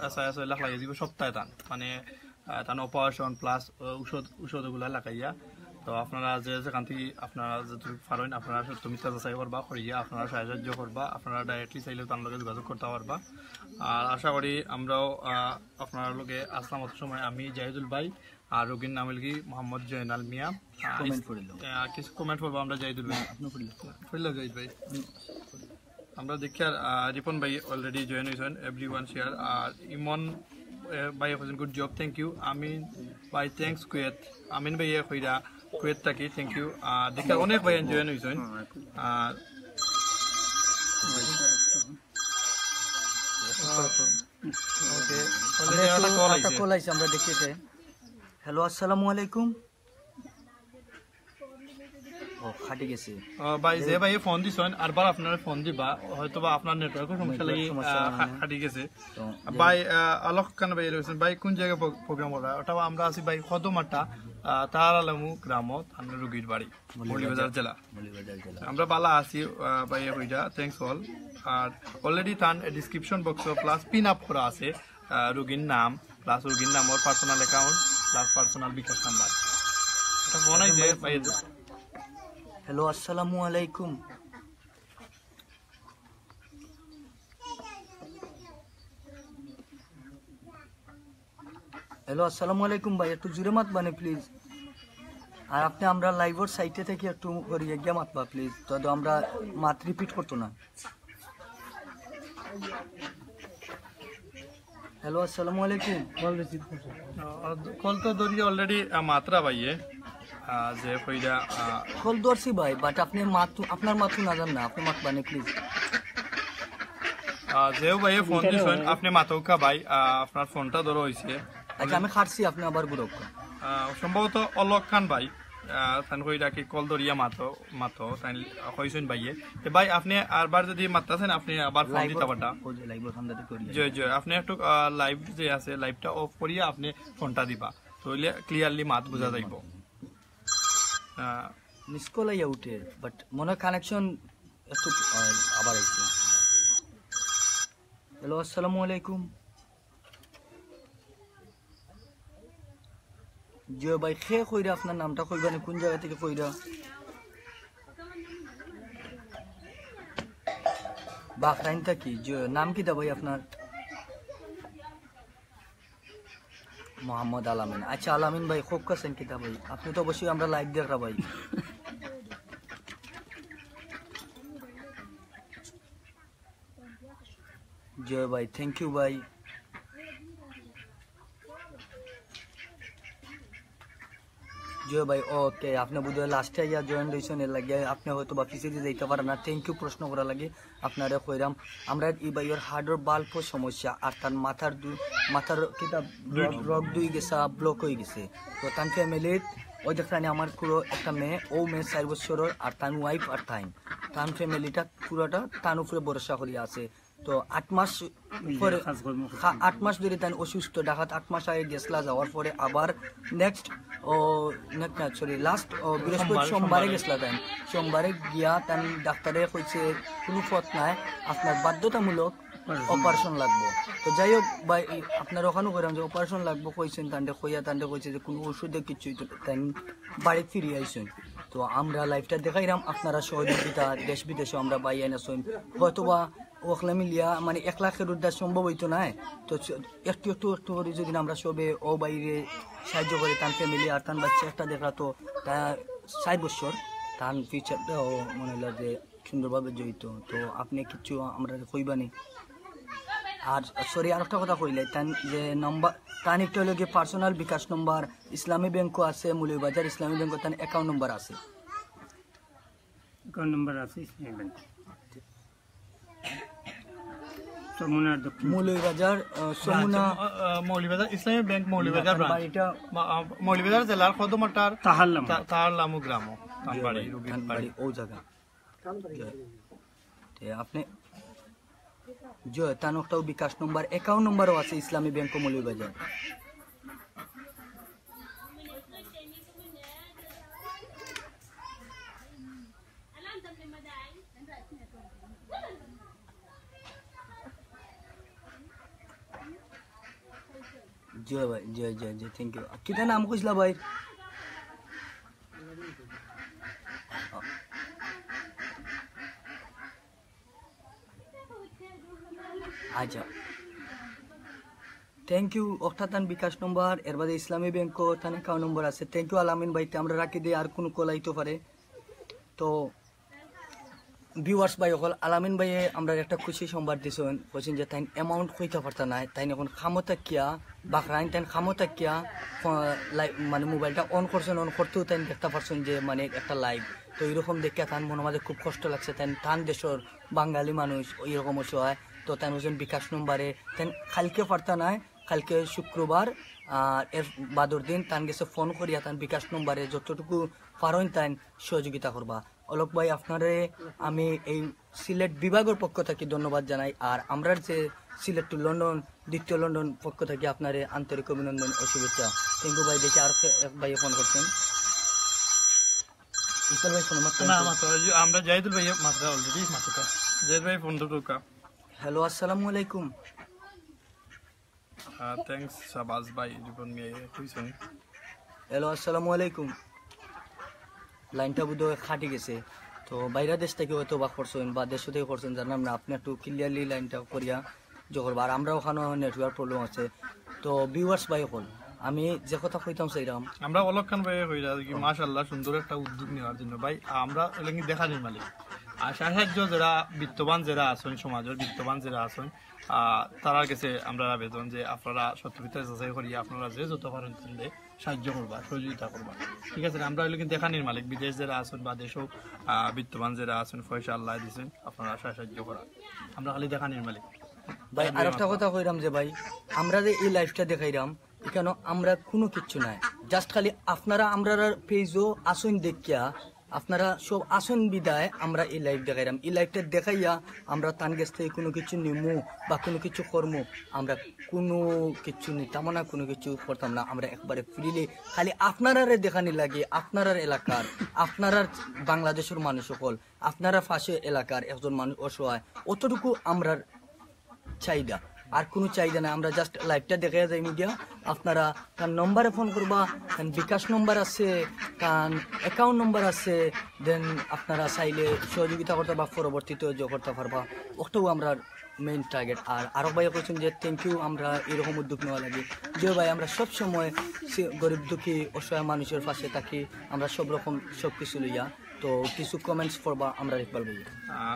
6 লাখ লাগিয়ে দিব সপ্তাহে তান মানে তার অপারেশন প্লাস ঔষধ ওগুলা লাগাইয়া। তো আপনারা যেখান থেকে আপনারা যতটুকু পারেন আপনারা সত্য মিথ্যা যাচাই করবা করিয়া আপনারা সাহায্য করবা। আপনারা ডাইরেক্টলি চাইলেও তার লগে যোগাযোগ করতে পারবা। আর আশা করি আমরাও আপনার লগে আসলাম অত সময় আমি জাহিদুল ভাই আর রোগীর নাম হল কি মোহাম্মদ জয়নাল মিয়া। কিছু কমেন্ট করবো আমরা জাহিদুল ভাই জাহিদ ভাই আমরা দেখি। আর রিপন ভাই অলরেডি জয়েন হয়েছেন। Every one share. আর ইমন ভাই হয়েছেন good job thank you. Amin ভাই থ্যাংকস কুয়েত। আমিন ভাই কইরা কুয়েত থাকি থ্যাংক ইউ। দেখি অনেক ভাই জয়েন হয়েছেন। আর আমরা দেখতেছে। হ্যালো আসসালামু আলাইকুম। খাটি গেছে ভাই যে ভাই ফোন দিছেন আরবার আপনার ফোন দিবা হয়তো বা আপনার নেটওয়ার্কের সমস্যা লাগি খাটি গেছে। ভাই আলোক খান ভাই রয়েছেন। ভাই কোন জায়গায় প্রোগ্রাম করা ওটা আমরা আছি ভাই কদমাটা তার আলমু গ্রামত আমরা রোগীর বাড়ি মৌলিবাজার জেলা। আমরা বালা আছি ভাই ওইটা থ্যাংকস অল। আর অলরেডি তার description box plus pin up করা আছে রোগীর নাম প্লাস রোগীর নামর পার্সোনাল অ্যাকাউন্ট প্লাস পার্সোনাল বিকাশ নাম্বার। এটা মনে হয় যে ভাই হ্যালো আসসালামু আলাইকুম। হ্যালো আসসালামু আলাইকুম ভাই একটু জোরে মাত বানে প্লিজ। আর আপনি আমরা লাইভের সাইটে থেকে একটু করিয়ে গিয়ে মাতবা প্লিজ তো আমরা মাত রিপিট করতো না। হ্যালো আসসালামু আলাইকুম। কল তো ধরিয়ে অলরেডি মাত্রা ভাইয়ে যে কইরা কল ধরছি ভাই বাট আপনি মাতু আপনার মাতু না জান না আপনি মাত বানে প্লিজ। যেও ভাই ফোন দিছেন আপনি মাতৌকা ভাই আপনার ফোনটা ধরো হইছে। আচ্ছা আমি খাটছি আপনি আবার গুরক সম্ভবত অলোক খান ভাই তান কইরা কি কল ধরিয়া মাতো তাই কইছেন ভাইয়ে ভাই আপনি আরবার যদি মাততাছেন আপনি আবার ফোন দিতে পারতা। জয় জয় আপনি একটু লাইভ যে আছে লাইভটা অফ করিয়া আপনি ফোনটা দিবা তাহলে ক্লিয়ারলি মাত বোঝা যাইব। মিস কল আইয়া উঠে বাট মনে কানেকশন একটু আবার আইছে। হ্যালো আসসালামু আলাইকুম। জি ভাই খে কইরা আপনার নামটা কইবানি কোন জায়গা থেকে কইরা? বাহরাইন থাকি। জি নাম কি দা ভাই আপনার? মোহাম্মদ আলামিন। আচ্ছা আলামিন ভাই খুব কাছেন কিতা ভাই আপনি তো অবশ্যই আমরা লাইভ দেখা ভাই। জয় ভাই থ্যাংক ইউ ভাই। জয় ভাই ওকে আপনি বোধহয় লাস্টে ইয়া জয়েন হয়েছেন এর লাগে আপনি হয়তো বা পিছিয়ে যাইতে পারেন না। থ্যাংক ইউ প্রশ্ন করা লাগে আপনারা কইরাম আমরা এই ভাইয়ের হার্টের বাল্ব সমস্যা আর তার মাথার কিতা রক দুই গেছে ব্লক হয়ে গেছে তো তার ফ্যামিলির ওই দেখলাম আমার পুরো একটা মেয়ে, ও মেয়ে 4 বছরের, আর তার ওয়াইফ আর তান ফ্যামিলিটা পুরোটা তার উপরে ভরসা করিয়া আছে। তো 8 মাস পরে 8 মাস ধরে তাই অসুস্থ, ডাকাত 8 মাস আগে গেছলা, যাওয়ার পরে আবার নেক্সট লাস্ট বৃহস্পতি সোমবারে গেছলা। তাই সোমবারে গিয়া তাই ডাক্তারে কইছে কোনো পথ নাই, আপনার বাধ্যতামূলক অপারেশন লাগবো। তো যাই হোক ভাই, আপনার ওখানেও কইলাম যে অপারেশন লাগবো কইছেন, তান্ডে কইছে যে কোনো ওষুধে কিছুই, তো তাই বাড়ি ফিরে আইসেন। তো আমরা লাইফটা দেখাইলাম, আপনারা সহযোগিতা দেশ বিদেশে আমরা বাই আইনাছেন, হয়তোবা ওখলা মিলিয়া মানে 1 লাখের উদ্ধার সম্ভব হইতো না। তো একটু একটু একটু করে যদি আমরা সবে ও বাইরে সাহায্য করে, তার ফ্যামিলি আর তার বাচ্চা একটা দেখা, তো তা 4 বছর তার ফিউচারটাও মনে হলো যে সুন্দরভাবে জড়িত। তো আপনি কিছু আমরা কইবানি। আর সরি আর একটা কথা কইলে, তান যে নম্বর তার একটা হলো গিয়ে পার্সোনাল বিকাশ নম্বর, ইসলামী ব্যাংকও আছে, মৌলভীবাজার ইসলামী ব্যাংক, তার অ্যাকাউন্ট নম্বর আছে। মৌলভীবাজার মৌলভীবাজার ইসলামী ব্যাংক, মৌলভীবাজার জেলার কদমটার তাহারলামু গ্রাম ও জায়গা। আপনি তার একটাও বিকাশ নম্বর, অ্যাকাউন্ট নম্বরও আছে ইসলামী ব্যাংক মৌলভীবাজার। জয় ভাই, জয় জয় জয়, থ্যাংক ইউ। কিটা নাম কইছিলা ভাই? আচ্ছা, থ্যাংক ইউ। ওটা তান বিকাশ নম্বর, এর বাদে ইসলামী ব্যাংক তান অ্যাকাউন্ট নম্বর আছে। থ্যাংক ইউ আলামিন ভাইতে, আমরা রাখি দিই, আর কোনো কল আইতে পারে। তো ভিউয়ার্স ভাই সকল, আলামিন ভাইয়ে আমরা একটা খুশি সংবাদ দিছেন, বলছেন যে তাই অ্যামাউন্ট কইতে পারতা নাই, তাই এখন খামতা কিয়া বাকরাইন তাই খামতা কিয়া মানে মোবাইলটা অন করছেন, অন করতেও তাই দেখতে পারছেন যে মানে একটা লাইভ। তো এইরকম দেখে তার মনে মাঝে খুব কষ্ট লাগছে, তাই টান দেশের বাঙালি মানুষ এইরকম অসহায়। তো তাই ওজন বিকাশ নম্বরে তাই কালকে পারতা নাই, কালকে শুক্রবার এর বাদর দিন তান গেছে ফোন করিয়া তান বিকাশ নম্বরে যতটুকু পারেন তাই সহযোগিতা করবা। অলোক ভাই আপনারে আমি এই সিলেট বিভাগের পক্ষ থেকে ধন্যবাদ জানাই, আর আমরা যে সিলেট টু লন্ডন, দ্বিতীয় লন্ডন পক্ষ থেকে আপনারে আন্তরিক অভিনন্দন ও শুভেচ্ছা। থ্যাংক ইউ ভাই। দেখি আর এক ভাই ফোন করছেন, ইকবাল ভাই ফোন আমরা জাহিদুল ভাই মাত্রা অলরেডি মাত্রা জাহিদ ভাই ফোন ঢুকা। হ্যালো, আসসালামু আলাইকুম। থ্যাঙ্কস শাবাজ ভাই জীবন মিয়া কইছেন। হ্যালো, আসসালামু আলাইকুম। লাইনটা বোধহয় খাটি গেছে, তো বাইরের দেশ থেকে হয়তো বা করছেন বা দেশ থেকে করছেন, জানাম না, আপনি একটু ক্লিয়ারলি লাইনটা করিয়া জোর। আর আমরা ওখানে নেটওয়ার্ক প্রবলেম আছে। তো ভিউয়ার্স ভাই হল, আমি যে কথা কইতাম সেইরাম, আমরা অলক্ষণ ভাই কইরা কি মাশাআল্লাহ সুন্দর একটা উদ্যোগ নেওয়ার জন্য ভাই আমরা এলাকি দেখানি মালিক। আর সাহায্য যারা বিত্তবান যারা আছেন, সমাজের বিত্তবান যারা আছেন, তারার কাছে আমরা আবেদন যে আপনারা সত্যিটা যাচাই করিয়া আপনারা যে যত পারেন সাহায্য করবা, সহযোগিতা করবা, ঠিক আছে? আমরা এলাকি দেখানির মালিক। বিদেশ যারা আছেন বা দেশেও বিত্তবান যারা আছেন, পয়সা আল্লাহ দিয়েছেন, আপনারা সাহায্য করা, আমরা খালি দেখানির মালিক। ভাই আর একটা কথা কইরাম যে ভাই আমরা যে এই লাইফটা দেখাইরাম, এখানে আমরা কোনো কিচ্ছু নাই, জাস্ট খালি আপনারা আমরা পেজও আসন দেখিয়া আপনারা সব আসন বিদায় আমরা এই লাইফ দেখাইলাম। এই লাইফটা দেখাইয়া আমরা তান গেছ থেকে কোনো কিছু নিমু বা কোনো কিছু কর্ম, আমরা কোনো কিছু নিতাম না, কোনো কিছু করতাম না। আমরা একবারে ফ্রিলি খালি আপনারারে দেখানি লাগে, আপনার এলাকার, আপনার বাংলাদেশের মানুষ সকল, আপনারা পাশে এলাকার একজন মানুষ অসহায়, অতটুকু আমরা চাহিদা, আর কোনো চাহিদা নাই। আমরা জাস্ট লাইভটা দেখা যায় মিডিয়া, আপনারা তার নম্বরে ফোন করবা, তার বিকাশ নম্বর আছে, তার অ্যাকাউন্ট নম্বর আছে, দেন আপনারা চাইলে সহযোগিতা করতে বা পরবর্তীতে যোগ করতে পারবা। ওটাও আমরা মেইন টার্গেট। আর আরো ভাই বলছেন যে থ্যাংক ইউ, আমরা এরকম উদ্যোগ নেওয়া লাগে। যে ভাই আমরা সবসময় গরিব দুঃখী অসহায় মানুষের পাশে থাকি, আমরা সব রকম সব কিছু লইয়া। তো কিছু কমেন্টস করবা আমরা ইকবাল ভাই,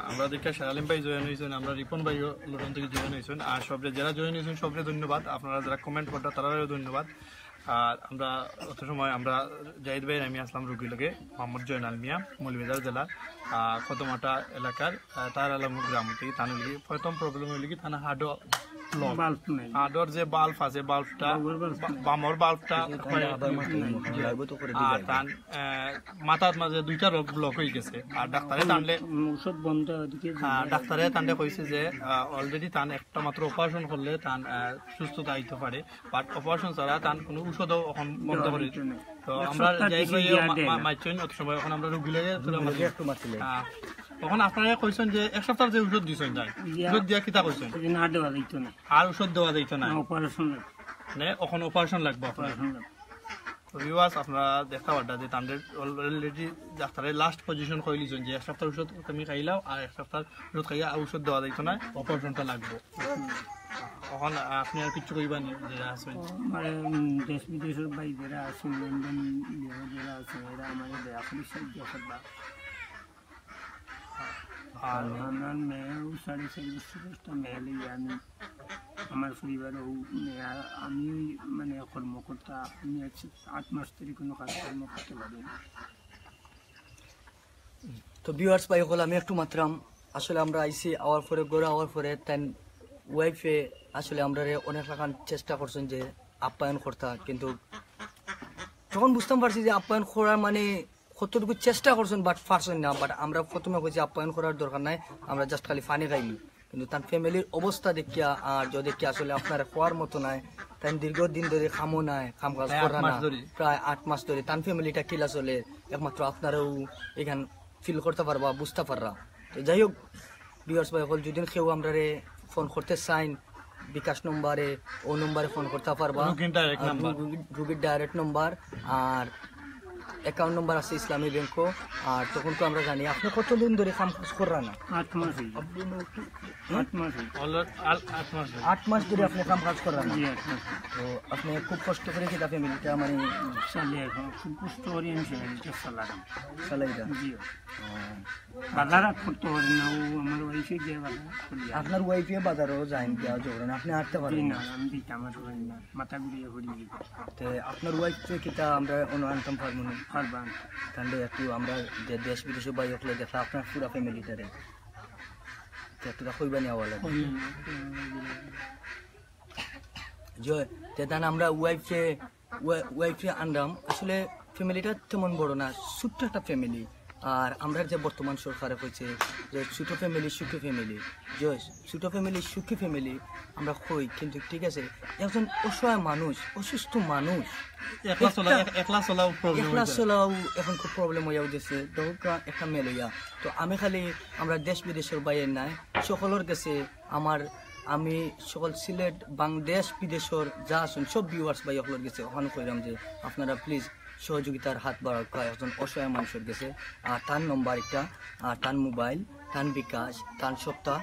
আমরা দেখে শালিম ভাই জয়েন হয়েছেন, আমরা রিপন ভাই লন্ডন থেকে জয়েন হয়েছেন, আর সবরে যারা জয়েন হয়েছেন সবরে ধন্যবাদ। আপনারা যারা কমেন্ট করতে তারাও ধন্যবাদ। আর আমরা অত সময় আমরা জাহিদ ভাই আমি আসলাম রুগী লোকে মোহাম্মদ জয়নাল মিয়া, মৌলভীবাজার জেলার কদমাটা এলাকার তার আলম গ্রাম থেকে। তার প্রথম প্রবলেম হইল কি তার হার্টও ব্লক বাল্ব নাই হার্টর যে বাল্ব আছে বাল্বটা বামর বাল্বটা আর তান মাথার মাঝে দুইটা রোগ ব্লক হয়ে গেছে আর ডাক্তারে টানলে ঔষধ বন্ধ ওদিকে ডাক্তারে টানলে কইছে যে অলরেডি তান একটা মাত্র অপারেশন করলে তান সুস্থতা আইতে পারে বাট অপারেশন ছাড়া তান কোনো ওষুধও এখন বন্ধ করে তো আমরা যাই মাইচন অত সময় এখন আমরা রোগী লাগে তখন আপনারা কইছেন যে এক সপ্তাহ যে ওষুধ দিছেন তাই ওষুধ দিয়া কিতা কইছেন না দেওয়া যাইত না আর ওষুধ দেওয়া যাইতো না অপারেশন মানে এখন অপারেশন লাগবে আপনার ভিউয়ার্স আপনারা দেখতে পারটা যে তাদের অলরেডি ডাক্তারের লাস্ট পজিশন কই লিছেন যে এক সপ্তাহ ওষুধ তুমি খাইলাও আর এক সপ্তাহ ওষুধ খাইয়া ওষুধ দেওয়া যাইতো না অপারেশনটা লাগবে এখন আপনি আর কিছু কইবা নি যে আসেন মানে দেশ বিদেশের বাইরেরা আছেন লন্ডন যারা আছে এরা আমাদের দয়া করে সাহায্য করবা আর আমার মেয়েও 4.5 বছর মেয়ে লইয়া আমি আমার পরিবারও আমি মানে কর্মকর্তা আমি 8 মাস ধরে কোনো কাজকর্ম করতে পারি না তো ভিউয়ার্স ভাই হল আমি একটু মাত্রাম আসলে আমরা আইসি আওয়ার পরে গড়ে আওয়ার পরে তাই ওয়াইফে আসলে আমরা অনেক লাগান চেষ্টা করছেন যে আপ্যায়ন করতা কিন্তু তখন বুঝতাম পারছি যে আপ্যায়ন করার মানে কতটুকু চেষ্টা করছেন বাট পারছেন না বাট আমরা প্রথমে কইছি আপ্যায়ন করার দরকার নাই আমরা জাস্ট খালি পানি খাইনি কিন্তু তার ফ্যামিলির অবস্থা দেখিয়া আর যদি কি আসলে আপনারা খোয়ার মতো নাই তাই দীর্ঘদিন ধরে খামো নাই কাম কাজ করা না প্রায় 8 মাস ধরে তার ফ্যামিলিটা কিলা চলে একমাত্র আপনারাও এখান ফিল করতে পারবা বুঝতে পাররা তো যাই হোক ভিউয়ার্স ভাই হল যদি কেউ আমরা ফোন করতে চাইন বিকাশ নম্বরে ও নম্বরে ফোন করতে পারবা রুগীর ডাইরেক্ট নম্বর আর অ্যাকাউন্ট নম্বর আছে ইসলামী ব্যাংকও আর তখন তো আমরা জানি আপনি কতদিন ধরে কাম কাজ করা না 8 মাস 8 মাস ধরে আপনি কাম কাজ করা না তো আপনি খুব কষ্ট করে কি ফ্যামিলিটা মানে চালিয়ে এখন খুব কষ্ট করে আমি ফ্যামিলিটা চালাইটা বাজার করতে পারি না ও আমার ওয়াইফে গিয়ে বাজার আপনার ওয়াইফে বাজারও যাইন দেওয়া যাবে না আপনি হাঁটতে পারেন না আমি দিতে আমার মাথা ঘুরিয়ে ঘুরিয়ে তো আপনার ওয়াইফে কিতা আমরা অনুআনতাম পারবো না পারবান তাহলে একটু আমরা যে দেশ বিদেশে বাই হলে দেখা আপনার পুরা ফ্যামিলিটারে একটু কইবা নেওয়া লাগে জয় তেদান আমরা ওয়াইফে আনলাম আসলে ফ্যামিলিটা তেমন বড় না ছোট্ট একটা ফ্যামিলি আর আমরা যে বর্তমান সরকারে হয়েছে যে ছোট ফ্যামিলি সুখী ফ্যামিলি জয় ছোট ফ্যামিলি সুখী ফ্যামিলি আমরা কই কিন্তু ঠিক আছে একজন অসহায় মানুষ অসুস্থ মানুষ একলা চলাও এখন খুব প্রবলেম হইয়া উঠেছে একটা মেল হইয়া তো আমি খালি আমরা দেশ বিদেশের বাইরে নাই সকলের কাছে আমি সকল সিলেট বাংলাদেশ বিদেশের যা আছেন সব ভিউয়ার্স ভাই সকলের কাছে ওখানে কইলাম যে আপনারা প্লিজ সহযোগিতার হাত বাড়া একজন অসহায় মানুষের কাছে আর তার নম্বর একটা আর তার মোবাইল তার বিকাশ তার সপ্তাহ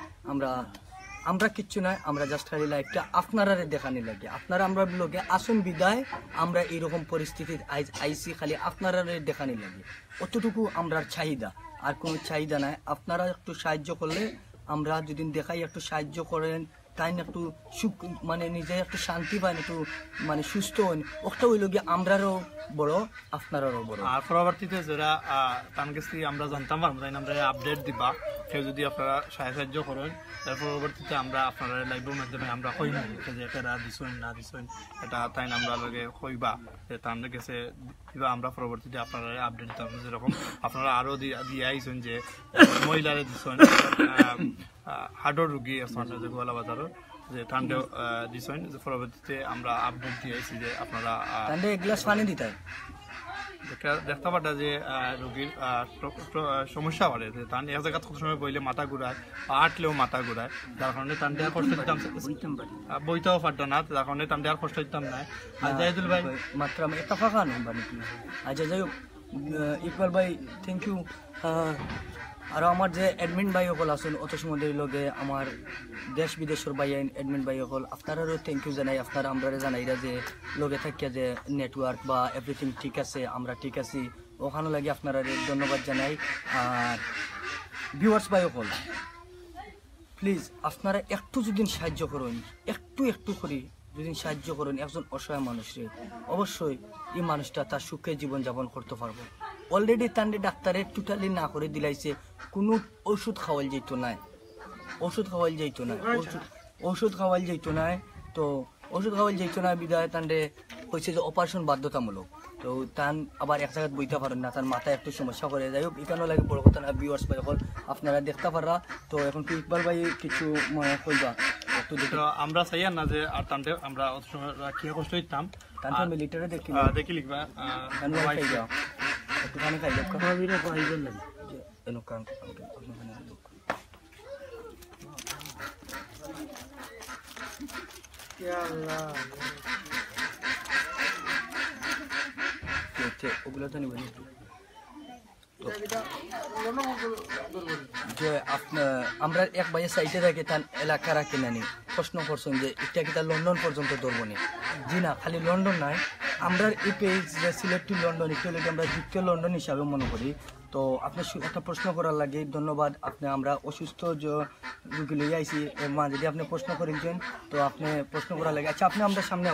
আমরা কিচ্ছু নাই আমরা জাস্ট খালি লাইফটা আপনারা দেখানি লাগে আপনারা আমরা ব্লগে আসুন বিদায় আমরা এইরকম পরিস্থিতির আইসি খালি আপনারা দেখানি লাগে অতটুকু আমরা চাহিদা আর কোনো চাহিদা নাই আপনারা একটু সাহায্য করলে আমরা যদি দেখাই একটু সাহায্য করেন তাই একটু সুখ মানে নিজে একটু শান্তি পান একটু মানে সুস্থ হন ওটা হইল গিয়ে আমরারও বড় আপনারারও বড় আর পরবর্তীতে যারা তার কাছে আমরা জানতাম পারবো আমরা আপডেট দিবা কেউ যদি আপনারা সাহায্য করেন তার পরবর্তীতে আমরা আপনারা লাইভের মাধ্যমে আমরা কইব যে এটা দিছেন না দিছেন এটা তাই আমরা লগে কইবা যে তার কাছে দিবা আমরা পরবর্তীতে আপনারা আপডেট দিতাম যেরকম আপনারা আরো দিয়ে আইছেন যে মহিলারে দিছেন হার্টের রোগী আছে যে গোয়ালা বাজারের যে ঠান্ডা দিছেন যে পরবর্তীতে আমরা আপডেট দিয়ে আইছি যে আপনারা ঠান্ডা এক গ্লাস পানি দিতে দেখতে পাটা যে রোগীর সমস্যা বাড়ে যে তার এক জায়গা কত সময় বইলে মাথা ঘুরায় আটলেও মাথা ঘুরায় যার কারণে তার দেওয়ার কষ্ট দিতাম বইতেও পারতো না যার কারণে তার দেওয়ার কষ্ট দিতাম না আর জাহিদুল ভাই মাত্র আমি একটা ফাঁকা নম্বর নাকি আচ্ছা যাই হোক ইকবাল ভাই থ্যাংক ইউ আর আমার যে অ্যাডমিন ভাই সকল আছেন অত সময় লগে আমার দেশ বিদেশের ভাই অ্যাডমিন ভাই সকল আপনারারও থ্যাংক ইউ জানাই আপনারা আমরা জানাইরা যে লগে থাকিয়া যে নেটওয়ার্ক বা এভরিথিং ঠিক আছে আমরা ঠিক আছি ওখানে লাগে আপনারা ধন্যবাদ জানাই আর ভিউয়ার্স ভাই সকল প্লিজ আপনারা একটু যদি সাহায্য করুন একটু করি যদি সাহায্য করেন একজন অসহায় মানুষের অবশ্যই এই মানুষটা তার সুখে জীবনযাপন করতে পারবো অলরেডি তান্ডে ডাক্তারে টোটালি না করে দিলাইছে কোনো ওষুধ খাওয়াল যেত না ওষুধ খাওয়াই যাইতো না, তো ওষুধ খাওয়াই যাইতো না বিদায় তান্ডে কইছে যে অপারেশন বাধ্যতামূলক। তো তান আবার এক জায়গায় বইতে পারেন না, তার মাথায় একটু সমস্যা করে। যাই হোক এখানেও লাগে বড় কথা না, ভিউয়ার্স ভাই এখন আপনারা দেখতে পাররা। তো এখন কি ইকবাল ভাই কিছু কইবা একটু দেখে? তো আমরা চাই না যে আর টানতে আমরা অত সময় কি কষ্ট হইতাম তান ফ্যামিলিটারে দেখি লিখবা খাই যাও একটুখানি খাই যাও ভাবিরা পাইবেন না এনুকান ওগুলো তো নিবেন একটু। যে আমরা এক ভাইয়ের সাইডে থাকি তার এলাকা রাখি নানি প্রশ্ন করছেন যে এটা কি তার লন্ডন পর্যন্ত ধরবনি? জি না, খালি লন্ডন নয়, আমরা এই পেজ যে সিলেট টু লন্ডন একটু আমরা দ্বিতীয় লন্ডন হিসাবে মনে করি। তো আপনি একটা প্রশ্ন করার লাগে ধন্যবাদ। আপনি আমরা অসুস্থ যে রুগী লইয়া আইসি এর মা যদি আপনি প্রশ্ন করেছেন তো আপনি প্রশ্ন করার লাগে। আচ্ছা আপনি আমাদের সামনে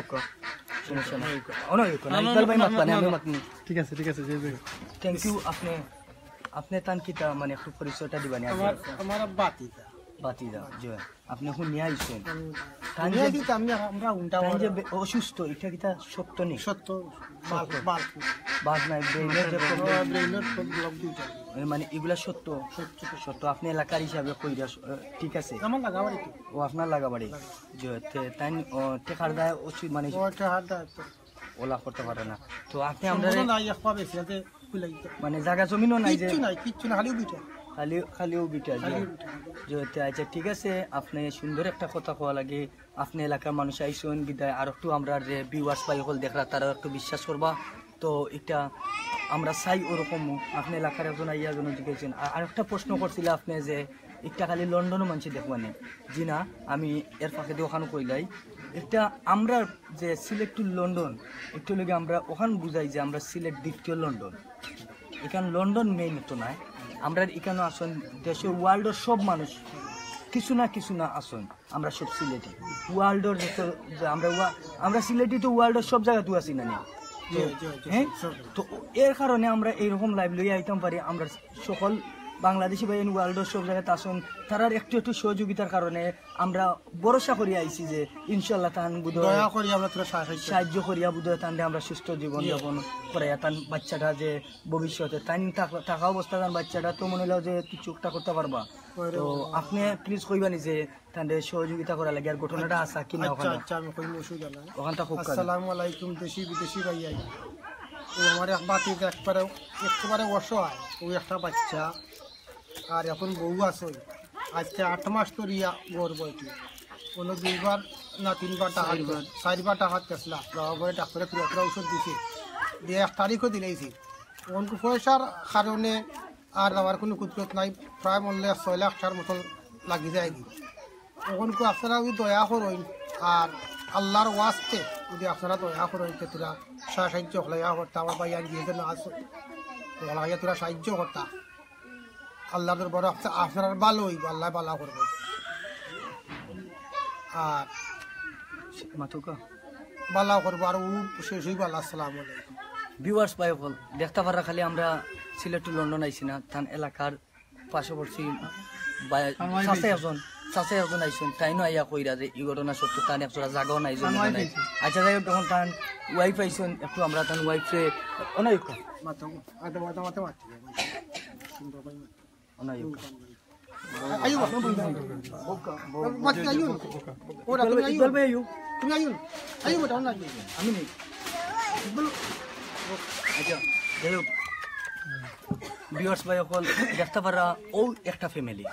সমস্যা নেই, ইকবাল ভাই মাতবানি আমি মাতনি। ঠিক আছে থ্যাংক ইউ। আপনি তান কিতা মানে একটু পরিচয়টা দিবানি? আমার বাতিদা যে আপনি এখন নিয়ে আইছেন আমরা উল্টা যে অসুস্থ এটা কিতা সত্য নেই? সত্য বাদ নাই ব্রেইনের যে ব্রেইনের ব্লক দুইটা মানে এগুলা সত্য সত্য আপনি এলাকার হিসাবে কইরা ঠিক আছে? আমার লাগাবাড়ি ও আপনার লাগাবাড়ি যে তাই টেকার দায় উচিত মানে ওলা করতে পারে না। তো আপনি আমরা মানে জায়গা জমিনও নাই যে কিচ্ছু না খালিও বিটা আচ্ছা ঠিক আছে। আপনি সুন্দর একটা কথা কোয়া লাগে, আপনি এলাকার মানুষ আইসুন বিদায় আর একটু আমরা যে ভিউয়ার্স পাই হল দেখরা তারা একটু বিশ্বাস করবা। তো এটা আমরা চাই ওরকম আপনি এলাকার একজন আইয়া একজন জিজ্ঞেসেন। আর একটা প্রশ্ন করছিল আপনি যে একটা খালি লন্ডনও মানুষ দেখবানি? জি না, আমি এর ফাঁকে দিয়ে ওখানে কইলাই এটা আমরা যে সিলেট টু লন্ডন একটু লেগে আমরা ওখানে বুঝাই যে আমরা সিলেট দ্বিতীয় লন্ডন। এখানে লন্ডন মেইন তো নয়, আমরা এখানে আসুন দেশের ওয়ার্ল্ডের সব মানুষ কিছু না আসুন আমরা সব সিলেটি ওয়ার্ল্ডের আমরা সিলেটি তো ওয়ার্ল্ডের সব জায়গায় তো আছি না। হ্যাঁ, তো এর কারণে আমরা এইরকম লাইভ লইয়া আইতাম পারি। আমরা সকল বাংলাদেশি ভাই ওয়ার্ল্ডের সব জায়গাতে আসুন, তারার একটু সহযোগিতার কারণে আমরা ভরসা করি আইছি যে ইনশাল্লাহ তান সাহায্য করিয়া বুধ তানলে আমরা সুস্থ জীবন যাপন করাইয়া তান বাচ্চাটা যে ভবিষ্যতে তাই থাকা অবস্থা তান বাচ্চাটা তো মনে হলো যে কিছু একটা করতে পারবা। তো আপনি প্লিজ কইবানি যে তাদের সহযোগিতা করা লাগে আর ঘটনাটা আসা কিনা ওখানটা খুব। আসসালামু আলাইকুম দেশি বিদেশি ভাইয়া। আমার এক বাতি একেবারে অসহায়, ওই একটা বাচ্চা আর এখন বউ আছে, আজকে 8 মাস ধরিয়া গোর বইটি কোনো 2বার না 3বার টাকা 4বার টাকা তেসলা যাওয়া করে ডাক্তারে পুরোপুরা ওষুধ দিছে দিয়ে 1 তারিখও দিলেইছি। ওনকু পয়সার কারণে আর যাওয়ার কোনো কুদরত নাই, প্রায় মূল্যে 6 লাখ টাকার মতন লাগি যায়। ওনকু আপনারা ওই দয়া করুন আর আল্লাহর ওয়াস্তে যদি আপনারা দয়া করেন তোরা সাহায্য হলাইয়া করতা আমার ভাই আর গিয়ে না আসো হলাইয়া তোরা সাহায্য করতা আল্লাহর বড় আপনার ভালো হইব, আল্লাহ ভালো করবে। আর ভালো করবো আর ও শেষ হইব। আল্লাহ আসসালামু আলাইকুম। ভিউয়ার্স ভাই হল দেখতে পারা খালি আমরা সিলেট টু লন্ডন আইছি না, তান এলাকার পার্শ্ববর্তী চাষে একজন আইসুন তাই নো আইয়া কইরা যে এই ঘটনা সত্য তান একজোড়া জাগাও নাই। আচ্ছা যাই হোক তখন তান ওয়াইফ আইসুন একটু আমরা তান ওয়াইফে অনায়ক আমি নেই। আচ্ছা যাই হোক ভিউয়ার্স ভাই সকল দেখতে পারা ও একটা ফ্যামিলি,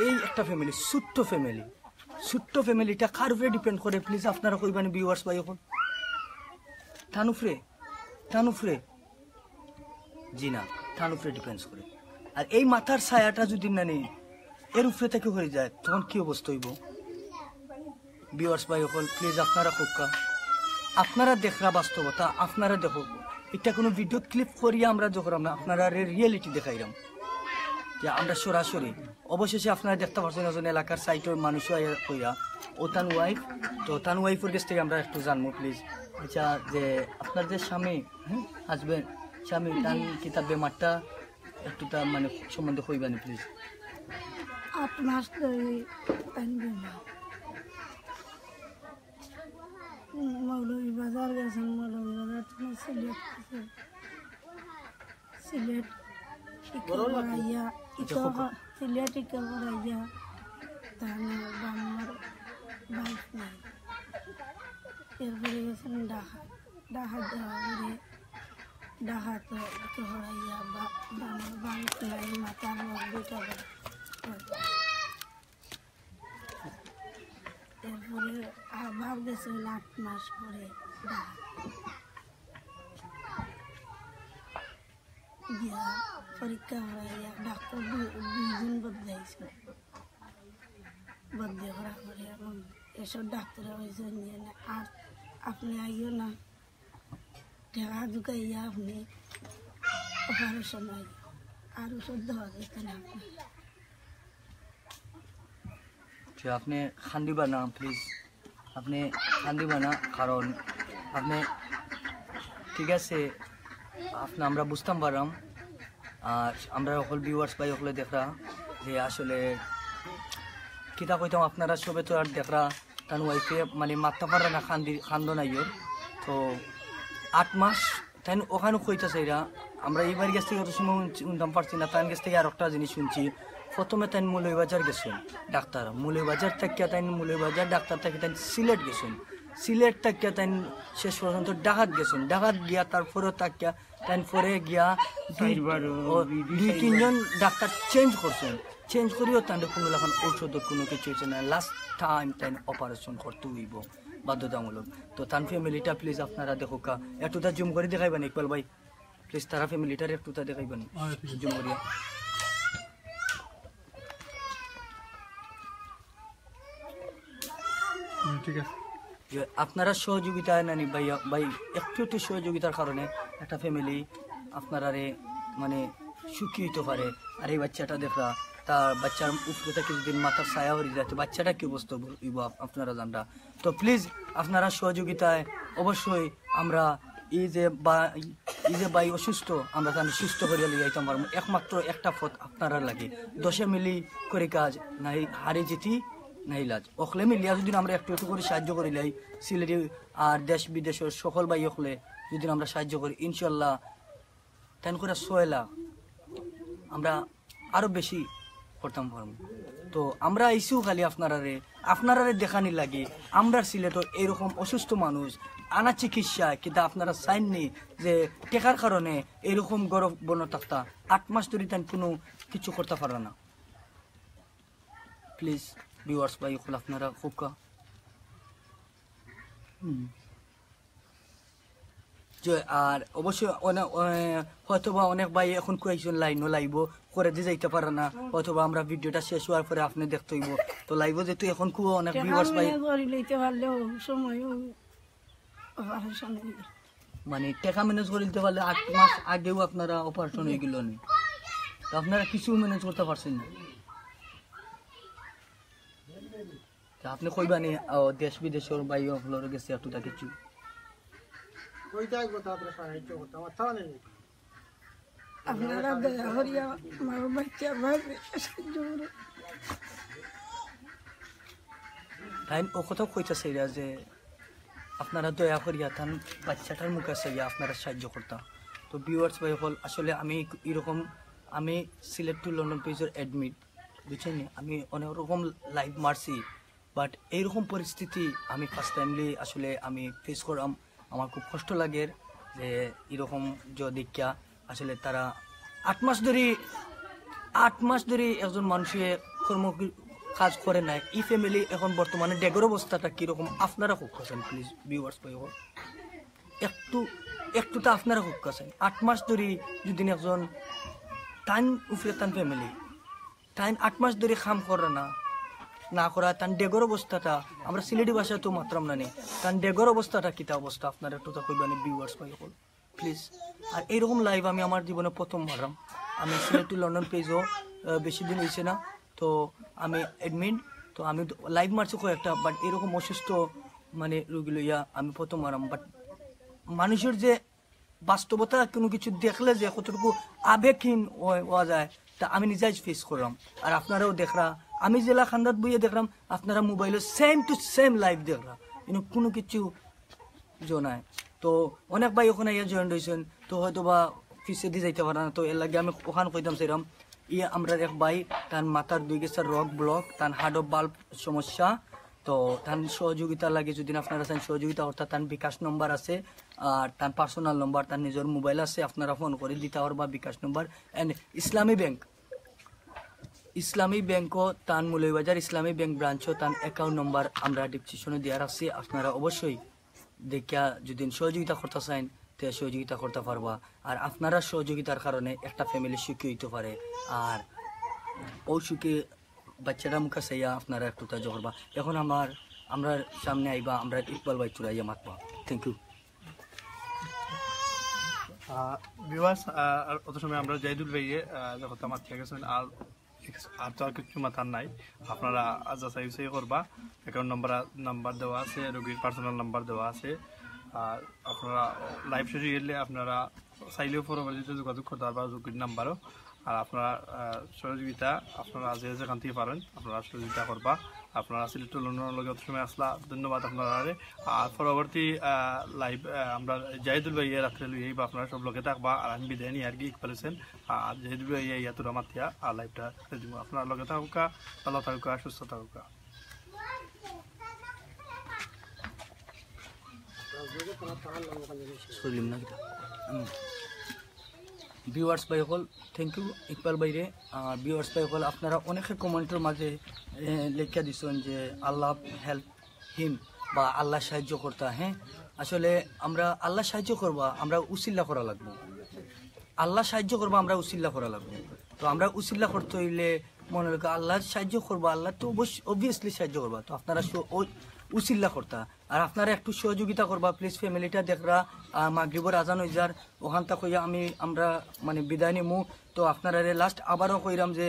এই একটা ফ্যামিলি ছোট্ট ফ্যামিলিটা কার উপরে ডিপেন্ড করে প্লিজ আপনারা কইবানি ভিউয়ার্স ভাই সকল? থানুফরে জি না, থানুফরে ডিপেন্ডস করে। আর এই মাথার ছায়াটা যদি না নেই এর উপরে থেকে হয়ে যায় তখন কি অবস্থা হইব? ভিউয়ার্স ভাই সকল প্লিজ আপনারা কোকা আপনারা দেখরা বাস্তবতা আপনারা দেখো, এটা কোনো ভিডিও ক্লিপ করিয়া আমরা যখন আমরা আপনারা রিয়েলিটি দেখাইলাম যে আমরা সরাসরি অবশেষে আপনারা দেখতে পাচ্ছেন একজন এলাকার সাইটের মানুষ কইয়া ও তান ওয়াইফ। তো তান ওয়াইফের কাছ থেকে আমরা একটু জানবো প্লিজ। আচ্ছা যে আপনার যে স্বামী হাজবেন্ড স্বামী তান কিতাব বেমারটা একটু তার মানে সম্বন্ধে কইবানি প্লিজ। 8 মাস ধরে মৌলভীবাজার গেছেন, মৌলভীবাজার থেকে সিলেট গেছেন। সিলেট ইকা করাইয়া সিলেট ইকা করাইয়া তাহলে বাংলার বাইক নাই। এরপরে গেছেন ঢাকা, ঢাকা যাওয়া করে ঢাকা তো করাইয়া বাংলার বাইক নাই, মাথার লোক দুটা। এরপরে আবার গেছেন 8 মাস পরে ঢাকা গিয়া পরীক্ষা করাইয়া ডাক্তার 2 দিন বদলাইছে। বদলে করা করে এখন এসব ডাক্তার হয়েছে নিয়ে না, আর আপনি আইও না, টাকা ঢুকাইয়া আপনি অপারেশন আই আর ওষুধ দেওয়া যেত না। আপনি খান্দিবা না প্লিজ, আপনি খান্দিবা না, কারণ আপনি ঠিক আছে আমরা বুঝতাম পারলাম। আর আমরা সকল ভিউয়ার্স ভাই সকলে দেখরা যে আসলে কিতা কইতাম, আপনারা সবে তো আর দেখরা তার ওয়াইফে মানে মারতে পারে না, খান্দন আইয়র তো 8 মাস তাই ওখানে কইতেছে এরা। আমরা এইবার গেছ থেকে অত সময় শুনতাম পারছি না, তার কাছ থেকে আর একটা জিনিস শুনছি। প্রথমে তাই মৌলভীবাজার গেছেন ডাক্তার, মৌলভীবাজার থেকে তাই মৌলভীবাজার ডাক্তার থেকে তাই সিলেট গেছেন, সিলেট থেকে তাই শেষ পর্যন্ত ডাকাত গেছেন, ডাকাত গিয়া তারপরে তাকিয়া তাই পরে গিয়া 2-3 জন ডাক্তার চেঞ্জ করছেন, চেঞ্জ করিও তাদের কোনো এখন ঔষধ কোনো কিছু হয়েছে না। লাস্ট টাইম তাই অপারেশন করতে হইব বাধ্যতামূলক। তো তার ফ্যামিলিটা প্লিজ আপনারা দেখো কা একটুটা জুম করে দেখাইবেন ইকবাল ভাই প্লিজ, তারা ফ্যামিলিটার একটুটা দেখাইবেন জুম করিয়া। ঠিক আছে, আপনারা সহযোগিতা নানি ভাইয়া ভাই, একটু সহযোগিতার কারণে একটা ফ্যামিলি আপনারা মানে সুখী হইতে পারে। আর এই বাচ্চাটা দেখরা তার বাচ্চার উপরে থেকে যদি মাথার ছায়া হয়ে যায় তো বাচ্চাটা কি অবস্থা হইব আপনারা জানরা। তো প্লিজ আপনারা সহযোগিতায় অবশ্যই আমরা এই যে ভাই অসুস্থ, আমরা তাহলে সুস্থ করিয়া লিয়ে যাইতাম পারবো। একমাত্র একটা পথ আপনারা লাগে, 10 মিলি করে কাজ নাই, হারে যেতি নাই লাজ। অখলে মিলিয়া যদি আমরা একটু করে সাহায্য করি লাই, সিলেটি আর দেশ বিদেশের সকল ভাই অখলে যদি আমরা সাহায্য করি, ইনশাল্লাহ তেন করে 6 লাখ আমরা আরো বেশি করতাম পারবো। তো আমরা আইসিও খালি আপনারা দেখানি লাগে আমরা সিলেটের এইরকম অসুস্থ মানুষ আনা চিকিৎসা, কিন্তু আপনারা চাইননি যে টেকার কারণে এরকম গরব বন থাকতা 8 মাস ধরে তাই কোনো কিছু করতে পারে না। প্লিজ ভিউয়ার্স ভাই আপনারা খুব আর অবশ্যই হয়তোবা অনেক ভাই এখন কয়েকজন লাইনও লাইব করে দিয়ে যাইতে পারে না, হয়তোবা আমরা ভিডিওটা শেষ হওয়ার পরে আপনি দেখতে হইব। তো লাইব যেহেতু এখন খুব অনেক ভিউয়ার্স ভাই মানে টাকা ম্যানেজ করে দিতে পারলে 8 মাস আগেও আপনারা অপারেশন হয়ে গেল নি, তো আপনারা কিছু ম্যানেজ করতে পারছেন না। আপনি কইবানি দেশ বিদেশের ভাই হলোর গেছে এতটা কিছু আপনারা দয়া করিয়া আমার বাচ্চা সাহায্য করুন। তাই ও কথা কইতেছে যে আপনারা দয়া করিয়া তার বাচ্চাটার মুখে চাইয়া আপনারা সাহায্য করতাম। তো ভিউয়ার্স ভাই হল আসলে আমি এরকম আমি সিলেট টু লন্ডন পেজের অ্যাডমিট বুঝছেন, আমি অনেক রকম লাইভ মারছি, বাট এইরকম পরিস্থিতি আমি ফার্স্ট টাইমলি আসলে আমি ফেস করলাম। আমার খুব কষ্ট লাগে যে এরকম দেখা আসলে তারা 8 মাস ধরে একজন মানুষের কাজ করে নাই। এই ফ্যামিলি এখন বর্তমানে ডেগের অবস্থাটা কিরকম আপনারা খুব কাছেন প্লিজ ভিউয়ার্স ভাই একটুটা আপনারা খুব কাছেন। 8 মাস ধরে যদি একজন টাইম উপরে তান ফ্যামিলি টাইম 8 মাস ধরে কাম করে না করা তান ডেগর অবস্থাটা আমরা সিলেটি ভাষায় তো মাত্রাম না নেই, তান ডেগর অবস্থাটা কিতা অবস্থা আপনারা একটু কইবেন ভিউয়ার্স ভাই প্লিজ। আর এইরকম লাইভ আমি আমার জীবনে প্রথম মারলাম। আমি সিলেট টু লন্ডন পেজও বেশি দিন হয়েছে না, তো আমি অ্যাডমিন, তো আমি লাইভ মারছি কয়েকটা, বাট এরকম অসুস্থ মানে রোগী লইয়া আমি প্রথম মারাম। বাট মানুষের যে বাস্তবতা কোনো কিছু দেখলে যে কতটুকু আবেগহীন হওয়া যায় তা আমি নিজেই ফেস করলাম। আর আপনারাও দেখরা আমি জেলা খান্দাত বইয়ে দেখলাম, আপনারা মোবাইলে সেম টু সেম লাইভ দেখলাম, কিন্তু কোনো কিছু জনায় তো অনেক ভাই ওখানে ইয়ে জয়েন্ট হয়েছেন তো হয়তো বা ফিসে দিয়ে যাইতে পারে না তো এর লাগে আমি ওখানে কইতাম সেরকম আমরা এক ভাই তার মাথার 2 গেছার রক ব্লক তার হার্ট অফ বাল্ব সমস্যা তো তার সহযোগিতা লাগে যদি আপনারা চান সহযোগিতা অর্থাৎ তার বিকাশ নম্বর আছে আর তার পার্সোনাল নম্বর তার নিজের মোবাইল আছে আপনারা ফোন করে দিতে পারবা বিকাশ নম্বর এন্ড ইসলামী ব্যাংকও তার মৌলভীবাজার ইসলামী ব্যাংক ব্রাঞ্চও তার অ্যাকাউন্ট নম্বর আমরা ডিসক্রিপশনে দেওয়া রাখছি আপনারা অবশ্যই দেখিয়া যদি সহযোগিতা করতে চান তে সহযোগিতা করতে পারবা আর আপনারা সহযোগিতার কারণে একটা ফ্যামিলি সুখী হইতে পারে আর ও সুখী বাচ্চারা মুখে চাইয়া আপনারা একটু তাজ করবা এখন আমরা সামনে আইবা আমরা ইকবাল ভাই চুরাইয়া মাতবা থ্যাংক ইউ ভিউয়ার্স অত সময় আমরা জাহিদুল ভাইয়ে যখন আমার ঠিক গেছেন আর তো আর কিছু মাথার নাই আপনারা যাচাই করবা অ্যাকাউন্ট নাম্বার দেওয়া আছে রোগীর পার্সোনাল নাম্বার দেওয়া আছে আর আপনারা লাইভ শেষে গেলে আপনারা চাইলেও পরবর্তীতে যোগাযোগ করতে পারবা রোগীর নাম্বারও আর আপনারা সহযোগিতা আপনারা যেখান থেকে পারেন আপনারা সহযোগিতা করবা আপনারা সিলেক্ট লন্ডনের লগে অত সময় আসলা ধন্যবাদ আপনারা আর পরবর্তী লাইভ আমরা জাহিদুল ভাই রাত্রে লইয়াই বা আপনারা সব লগে থাকবা আর আমি বিদায় নিয়ে আর কি পারেছেন আর জাহিদুল ভাই ইয়াতুরা মাতিয়া আর লাইভটা দিব আপনার লগে থাকুকা ভালো থাকুকা সুস্থ থাকুকা ভিউয়ার্স ভাই হল থ্যাংক ইউ ইকবাল ভাইরে ভিউয়ার্স ভাই হল আপনারা অনেকে কমেন্টের মাঝে লেখা দিচ্ছেন যে আল্লাহ হেল্প হিম বা আল্লাহ সাহায্য করতা হ্যাঁ আসলে আমরা আল্লাহ সাহায্য করবা আমরা উসিল্লা করা লাগবো আল্লাহ সাহায্য করবা আমরা উসিল্লা করা লাগবো তো আমরা উসিল্লা করতে হইলে মনে রাখা আল্লাহ সাহায্য করবা আল্লাহ তো অবভিয়াসলি সাহায্য করবা তো আপনারা উসিল্লা করতা আর আপনারা একটু সহযোগিতা করবা প্লিজ ফ্যামিলিটা দেখরা মাগরিবর আজান হয়ে যার ওখান থেকে আমরা মানে বিদায় নিমু তো আপনারা লাস্ট আবারও কইরাম যে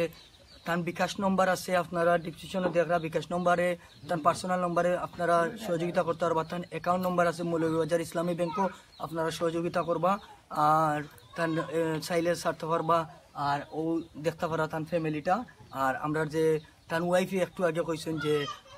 তার বিকাশ নম্বর আছে আপনারা ডিসক্রিপশনে দেখরা বিকাশ নম্বরে তার পার্সোনাল নম্বরে আপনারা সহযোগিতা করতে পারবা তার অ্যাকাউন্ট নম্বর আছে মৌলভীবাজার ইসলামী ব্যাংকও আপনারা সহযোগিতা করবা আর তার চাইলে ছাড়তে পারবা আর ও দেখতে পারা তার ফ্যামিলিটা আর আমরা যে তার ওয়াইফই একটু আগে কইছেন যে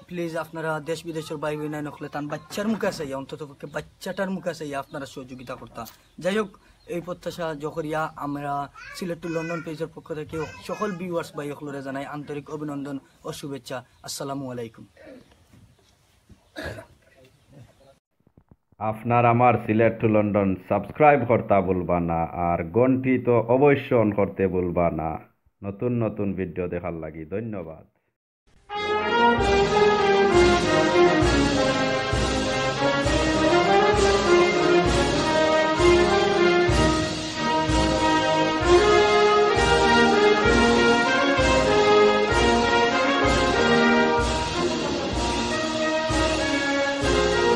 প্লিজ আপনারা দেশ বিদেশের ভাই বোন নকলে তার বাচ্চার মুখে চাইয়া অন্তত পক্ষে বাচ্চাটার মুখে চাইয়া আপনারা সহযোগিতা করতা যাই হোক এই প্রত্যাশা জহরিয়া আমরা সিলেট টু লন্ডন পেজের পক্ষ থেকে সকল ভিউয়ার্স ভাই সকলরে জানাই আন্তরিক অভিনন্দন ও শুভেচ্ছা আসসালামু আলাইকুম আপনার আমার সিলেট টু লন্ডন সাবস্ক্রাইব করতে ভুলবা না আর ঘন্টি তো অবশ্যই অন করতে ভুলবা না নতুন নতুন ভিডিও দেখার লাগি ধন্যবাদ